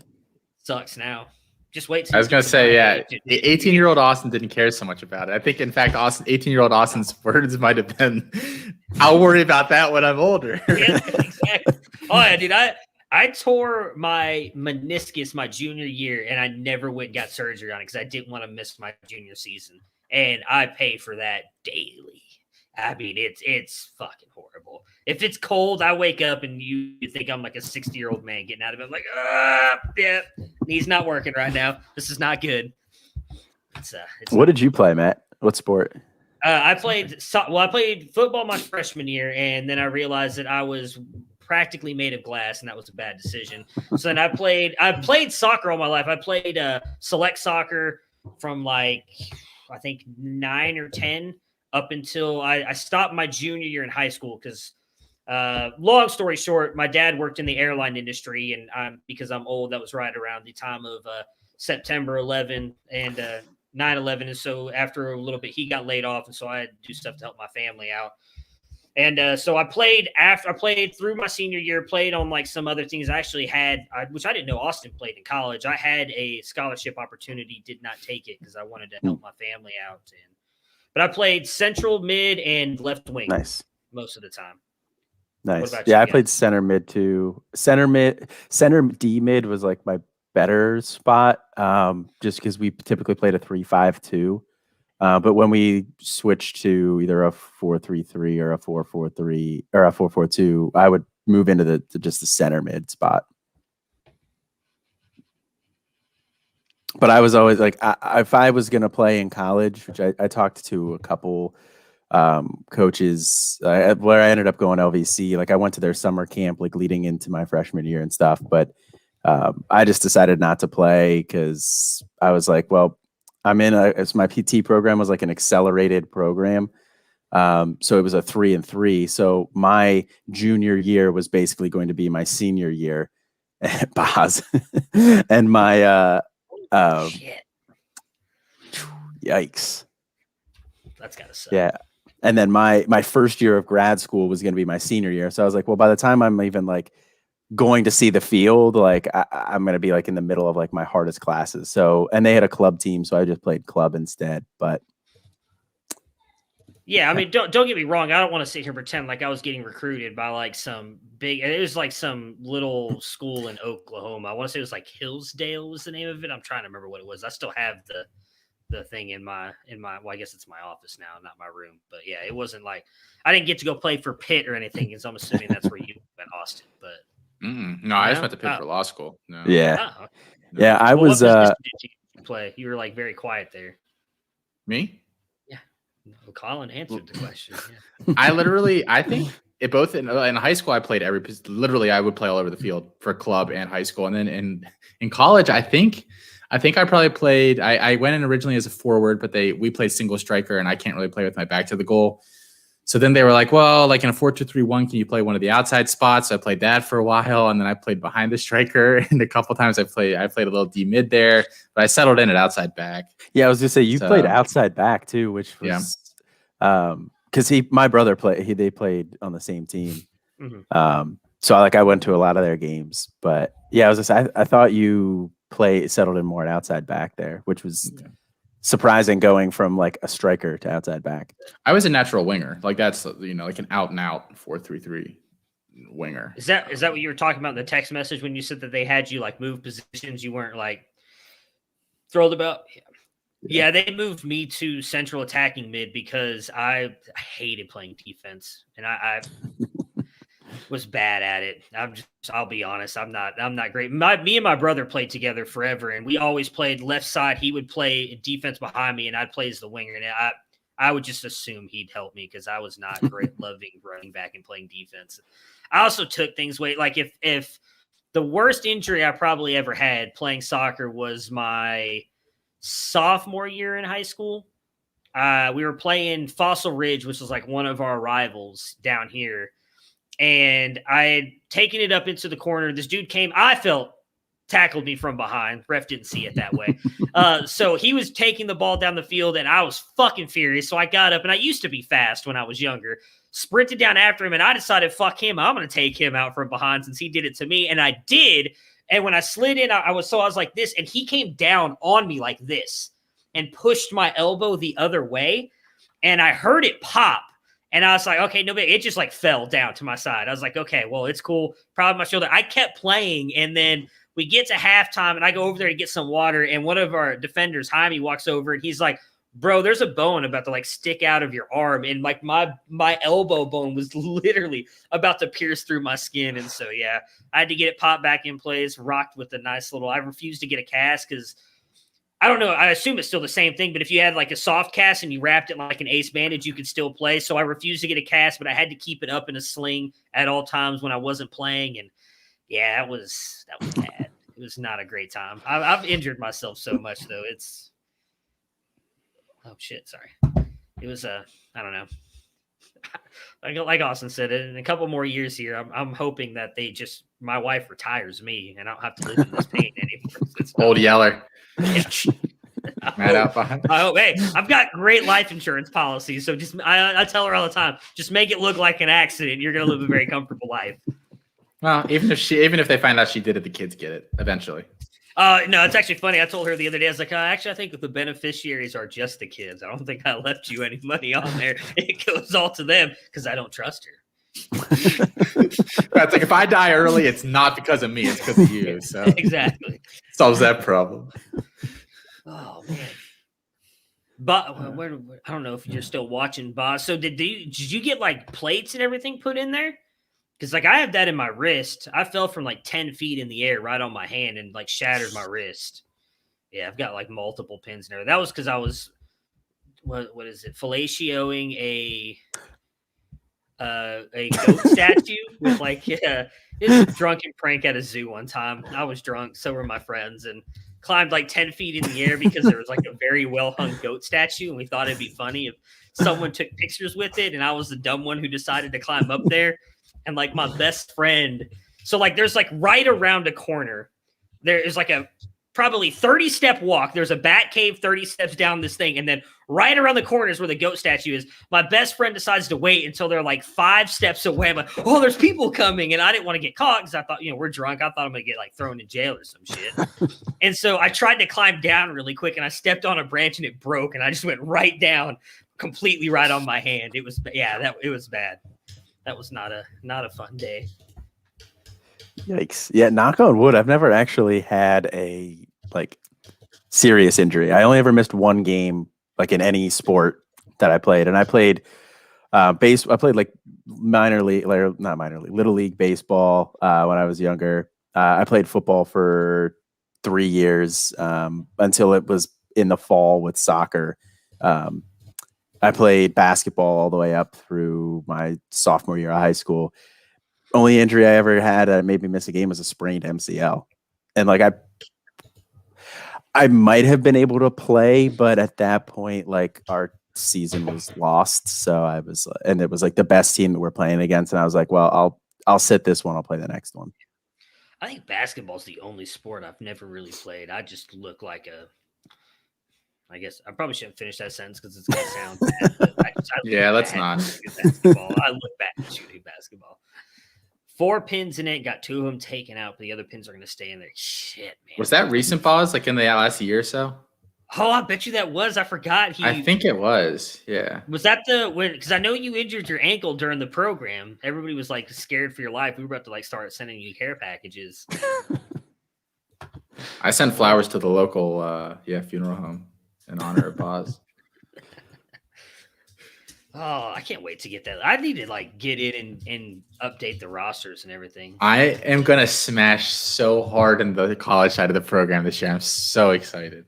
Sucks now. Just wait. I was going to say, yeah, 18-year-old Austin didn't care so much about it. I think, in fact, 18-year-old Austin's words might have been, I'll worry about that when I'm older. Yeah, exactly. Oh, yeah, dude. I tore my meniscus my junior year, and I never went and got surgery on it because I didn't want to miss my junior season. And I pay for that daily. I mean, it's fucking horrible. If it's cold, I wake up and you think I'm like a 60-year-old man getting out of it. I'm like, yeah, knee's not working right now. This is not good. What did you play, Matt? What sport? I played football my freshman year, and then I realized that I was practically made of glass, and that was a bad decision. So then I played soccer all my life. I played select soccer from like I think 9 or 10 up until I stopped my junior year in high school because long story short, my dad worked in the airline industry, and because I'm old, that was right around the time of September 11 and 9/11. And so after a little bit, he got laid off, and so I had to do stuff to help my family out. And so I played through my senior year, played on like some other things. I actually had, which I didn't know Austin played in college. I had a scholarship opportunity, did not take it because I wanted to help my family out. But I played central, mid, and left wing. Nice. Most of the time. Nice. Yeah, I played center mid too. Center D mid was like my better spot, just because we typically played a 3-5-2. But when we switched to either a 4-3-3 or a 4-4-3 or a 4-4-2, I would move into just the center mid spot. But I was always like, if I was going to play in college, which I talked to a couple coaches where I ended up going LVC, like I went to their summer camp, like leading into my freshman year and stuff. But I just decided not to play because I was like, well, I'm in my PT program was like an accelerated program. So it was a 3-3. So my junior year was basically going to be my senior year at Boz. And my, shit. Yikes. That's gotta suck. Yeah. And then my first year of grad school was going to be my senior year. So I was like, well, by the time I'm even like going to see the field, like I'm going to be like in the middle of like my hardest classes. So, and they had a club team, so I just played club instead. But yeah, I mean, don't get me wrong. I don't want to sit here and pretend like I was getting recruited by like some big. It was like some little school in Oklahoma. I want to say it was like Hillsdale was the name of it. I'm trying to remember what it was. I still have the thing in my. Well, I guess it's my office now, not my room. But yeah, it wasn't like I didn't get to go play for Pitt or anything. Because I'm assuming that's where you went, Austin. But no, I just went to Pitt for law school. No. Yeah, oh. yeah, I Well, was. what position did you play? You were like very quiet there. Me? Well, Colin answered the question. Yeah. I think it both in high school, I played every position. Literally, I would play all over the field for club and high school. And then in college, I think I probably played, I went in originally as a forward, but we played single striker and I can't really play with my back to the goal. So then they were like, well, like in a 4-2-3-1, can you play one of the outside spots? So I played that for a while. And then I played behind the striker. And a couple times I played a little D mid there, but I settled in at outside back. Yeah, I was gonna say you played outside back too, which was because my brother they played on the same team. Mm-hmm. So I went to a lot of their games, but yeah, I thought you settled in more at outside back there, which was surprising going from like a striker to outside back. I was a natural winger. Like that's, like an out and out 4-3-3 winger. Is that what you were talking about in the text message when you said that they had you like move positions? You weren't like thrilled about. Yeah, they moved me to central attacking mid because I hated playing defense and I was bad at it. I'll be honest. I'm not great. Me and my brother played together forever and we always played left side. He would play defense behind me and I'd play as the winger. And I would just assume he'd help me because I was not great loving running back and playing defense. I also took things like if the worst injury I probably ever had playing soccer was my sophomore year in high school. We were playing Fossil Ridge, which was like one of our rivals down here. And I had taken it up into the corner. This dude came, tackled me from behind. Ref didn't see it that way. So he was taking the ball down the field and I was fucking furious. So I got up and I used to be fast when I was younger, sprinted down after him. And I decided, fuck him. I'm going to take him out from behind since he did it to me. And I did. And when I slid in, I was like this, and he came down on me like this and pushed my elbow the other way. And I heard it pop. And I was like, okay, no, it just like fell down to my side. I was like, okay, well, it's cool. Probably my shoulder. I kept playing. And then we get to halftime and I go over there to get some water. And one of our defenders, Jaime, walks over and he's like, bro, there's a bone about to like stick out of your arm. And like my elbow bone was literally about to pierce through my skin. And so, yeah, I had to get it popped back in place, rocked with a nice I refused to get a cast because I don't know. I assume it's still the same thing, but if you had like a soft cast and you wrapped it like an ace bandage, you could still play. So I refused to get a cast, but I had to keep it up in a sling at all times when I wasn't playing. And yeah, that was bad. It was not a great time. I've injured myself so much though. Oh shit! Sorry. It was I don't know. Like Austin said, in a couple more years here, I'm hoping that my wife retires me and I don't have to live in this pain anymore. Old Yeller. Yeah. Right out behind. Hey, I've got great life insurance policies, so just I tell her all the time, just make it look like an accident. You're gonna live a very comfortable life. Well, even if they find out she did it, the kids get it eventually. No, it's actually funny. I told her the other day, I was like, actually, I think the beneficiaries are just the kids. I don't think I left you any money on there. It goes all to them because I don't trust her. It's like if I die early, it's not because of me, it's because of you. So exactly. Solves that problem. Oh man. But I don't know if you're still watching, Boss. So did you get like plates and everything put in there? Because like I have that in my wrist. I fell from like 10 feet in the air right on my hand and like shattered my wrist. Yeah, I've got like multiple pins in there. That was because I was what is it? Fellatioing a goat statue with like it was a drunken prank at a zoo one time. I was drunk, so were my friends, and climbed like 10 feet in the air because there was like a very well hung goat statue, and we thought it'd be funny if someone took pictures with it, and I was the dumb one who decided to climb up there. And like my best friend, so like there's like right around a corner, there is like a probably 30-step walk. There's a bat cave 30 steps down this thing, and then right around the corner is where the goat statue is. My best friend decides to wait until they're like 5 steps away. I'm like, oh, there's people coming, and I didn't want to get caught because I thought, we're drunk. I thought I'm gonna get like thrown in jail or some shit. And so I tried to climb down really quick, and I stepped on a branch and it broke, and I just went right down, completely right on my hand. It was it was bad. That was not a fun day. Yikes. Yeah, knock on wood. I've never actually had a serious injury. I only ever missed one game in any sport that I played. And I played I played little league baseball when I was younger. I played football for 3 years until it was in the fall with soccer. I played basketball all the way up through my sophomore year of high school. Only injury I ever had that made me miss a game was a sprained MCL. And I might have been able to play, but at that point, our season was lost. So and it was the best team that we're playing against. And I was like, well, I'll sit this one. I'll play the next one. I think basketball is the only sport I've never really played. I just look like I guess I probably shouldn't finish that sentence because it's going to sound bad. But let's not. Basketball. I look back at shooting basketball. 4 pins in it, got 2 of them taken out, but the other pins are going to stay in there. Shit, man. Was that recent pause, in the last year or so? Oh, I bet you that was. I forgot. I think it was. Yeah. Was that because I know you injured your ankle during the program. Everybody was scared for your life. We were about to start sending you care packages. I sent flowers to the local funeral home in honor of Paz. Oh, I can't wait to get that. I need to get in and update the rosters and everything. I am gonna smash so hard in the college side of the program this year. I'm so excited.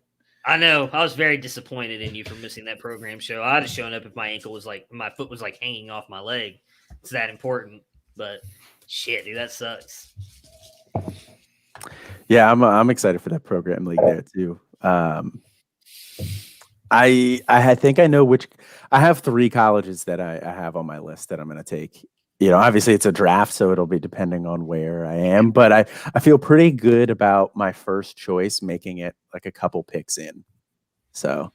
I know. I was very disappointed in you for missing that program show. I'd have shown up if my ankle was my foot was hanging off my leg. It's that important. But shit, dude, that sucks. Yeah, I'm excited for that program league there too. I think I know which. I have 3 colleges that I have on my list that I'm going to take. Obviously it's a draft, so it'll be depending on where I am. But I feel pretty good about my first choice making it a couple picks in. So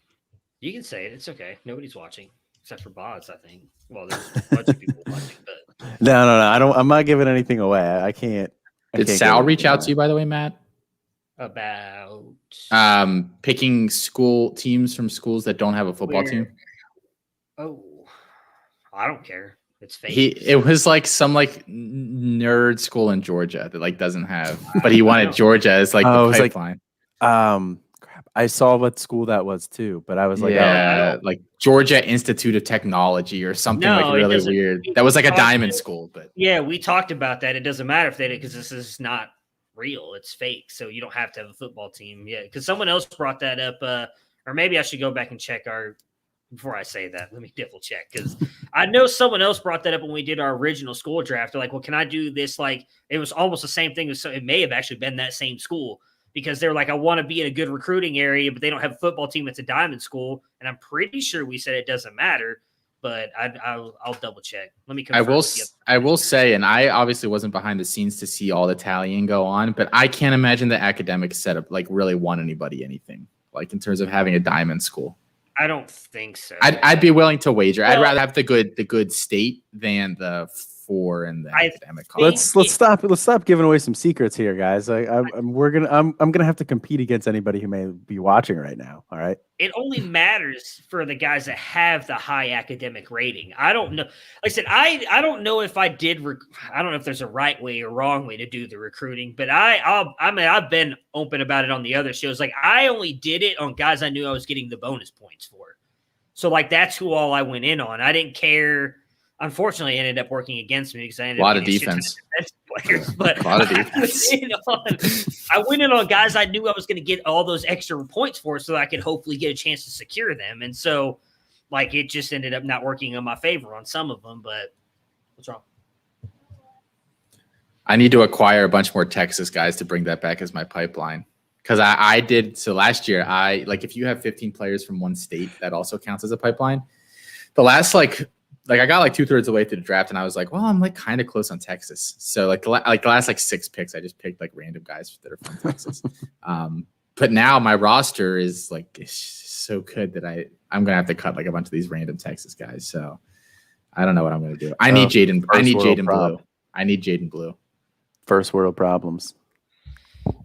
you can say it. It's okay. Nobody's watching except for bots, I think. Well, there's a bunch of people watching, but no. I'm not giving anything away. I can't. Did Sal reach out to you, by the way, Matt? About picking school teams from schools that don't have a football team? Oh, I don't care. It's fake. It was some nerd school in Georgia that doesn't have, but he wanted Georgia as the pipeline. Crap. I saw what school that was too, but I was Georgia Institute of Technology or something really weird. That was a diamond school, but yeah, we talked about that. It doesn't matter if they did because this is not real. It's fake, so you don't have to have a football team. Yeah, because someone else brought that up, or maybe I should go back and check before I say that. Let me double check because I know someone else brought that up when we did our original school draft. They're like, well, can I do this? It was almost the same thing. So it may have actually been that same school because they're I want to be in a good recruiting area, but they don't have a football team. It's a diamond school. And I'm pretty sure we said it doesn't matter, but I'll double check. Let me confirm. I will say, and I obviously wasn't behind the scenes to see all the tallying go on, but I can't imagine the academic setup really won anybody anything in terms of having a diamond school. I don't think so. I'd be willing to wager. I'd rather have the good state than the 4 in the academic college. Let's stop giving away some secrets here, guys. I'm gonna have to compete against anybody who may be watching right now. All right. It only matters for the guys that have the high academic rating. I don't know. Like I said, I don't know if I did. I don't know if there's a right way or wrong way to do the recruiting, but I've been open about it on the other shows. I only did it on guys I knew I was getting the bonus points for. So that's who all I went in on. I didn't care. Unfortunately, it ended up working against me because I ended up a lot of defense players. But a lot of defense. I went in on guys I knew I was going to get all those extra points for, so that I could hopefully get a chance to secure them. And so, it just ended up not working in my favor on some of them. But what's wrong? I need to acquire a bunch more Texas guys to bring that back as my pipeline. Because I did so last year. If you have 15 players from one state, that also counts as a pipeline. The last I got 2/3 of the way through the draft, and I was like, well, I'm kind of close on Texas. So the last 6 picks, I just picked random guys that are from Texas. But now my roster is like it's so good that I'm gonna have to cut like a bunch of these random Texas guys. So I don't know what I'm gonna do. I need Jaden. I need Jaden Blue. I need Jaden Blue. First world problems.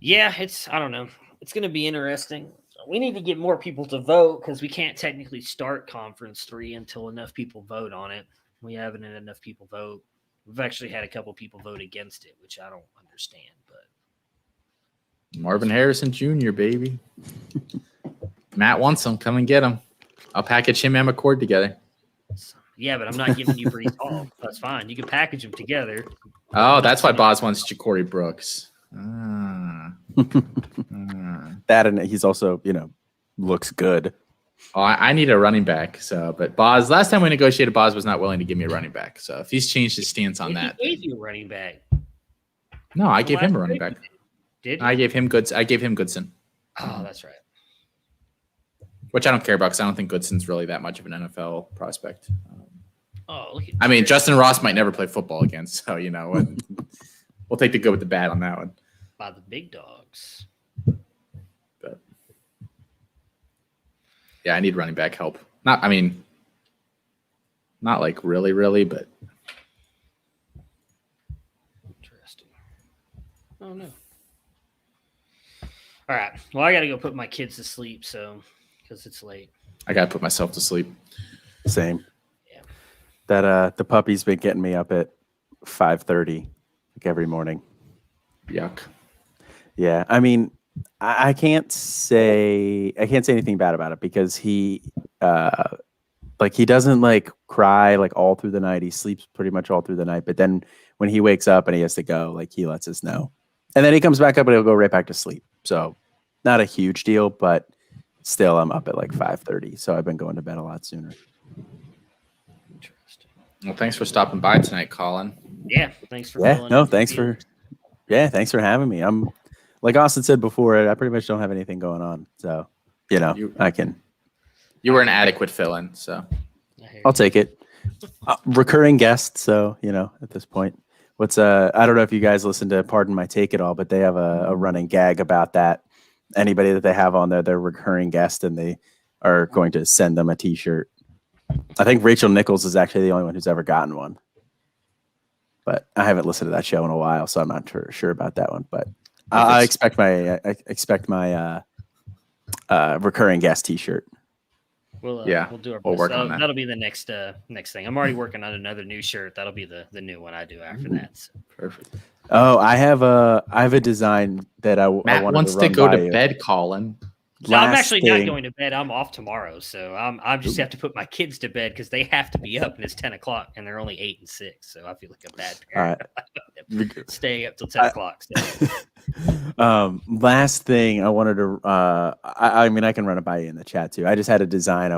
Yeah, I don't know. It's going to be interesting. We need to get more people to vote because we can't technically start Conference 3 until enough people vote on it. We haven't had enough people vote. We've actually had a couple people vote against it, which I don't understand. But Marvin Harrison Jr., baby. Matt wants him. Come and get him. I'll package him and McCord together. Yeah, but I'm not giving you Brees Hall. That's fine. You can package them together. Oh, that's why Boz wants Ja'Cory Brooks. That, and he's also, looks good. Oh, I need a running back. So, but Boz, last time we negotiated, Boz was not willing to give me a running back. So if he's changed his stance on that, he gave you a running back. No, I gave him a running back. Did you? I gave him Goodson. Oh, that's right. Which I don't care about because I don't think Goodson's really that much of an NFL prospect. Look at I mean, Justin Ross might never play football again, so we'll take the good with the bad on that one. By the big dogs. But yeah, I need running back help. Not like really, but interesting. Oh no. All right. Well, I got to go put my kids to sleep, because it's late. I gotta put myself to sleep. Same. Yeah. That the puppy's been getting me up at 5:30 like every morning. Yuck. Yeah, I mean, I can't say anything bad about it because he he doesn't like cry like all through the night. He sleeps pretty much all through the night, but then when he wakes up and he has to go, like he lets us know. And then he comes back up and he'll go right back to sleep. So not a huge deal, but still I'm up at like 5:30. So I've been going to bed a lot sooner. Interesting. Well, thanks for stopping by tonight, Colin. Yeah, thanks for thanks for having me. I'm like Austin said before, I pretty much don't have anything going on. So, I can. You were an adequate fill-in, so I'll take it. Recurring guest, so, at this point. I don't know if you guys listen to Pardon My Take It All, but they have a running gag about that. Anybody that they have on there, they're recurring guest, and they are going to send them a T-shirt. I think Rachel Nichols is actually the only one who's ever gotten one. But I haven't listened to that show in a while, so I'm not sure about that one. But I expect my recurring guest T-shirt. We'll do our best. We'll work on that. That'll be the next thing. I'm already working on another new shirt. That'll be the new one I do after that. So. Perfect. Oh, I have a design that Matt wants to go to bed, Colin. No, I'm actually not going to bed. I'm off tomorrow, so I'm just have to put my kids to bed because they have to be up, and it's 10 o'clock, and they're only 8 and 6. So I feel like a bad parent. Right. Staying up till 10 o'clock. So. Last thing I wanted to, I can run it by you in the chat too. I just had a design I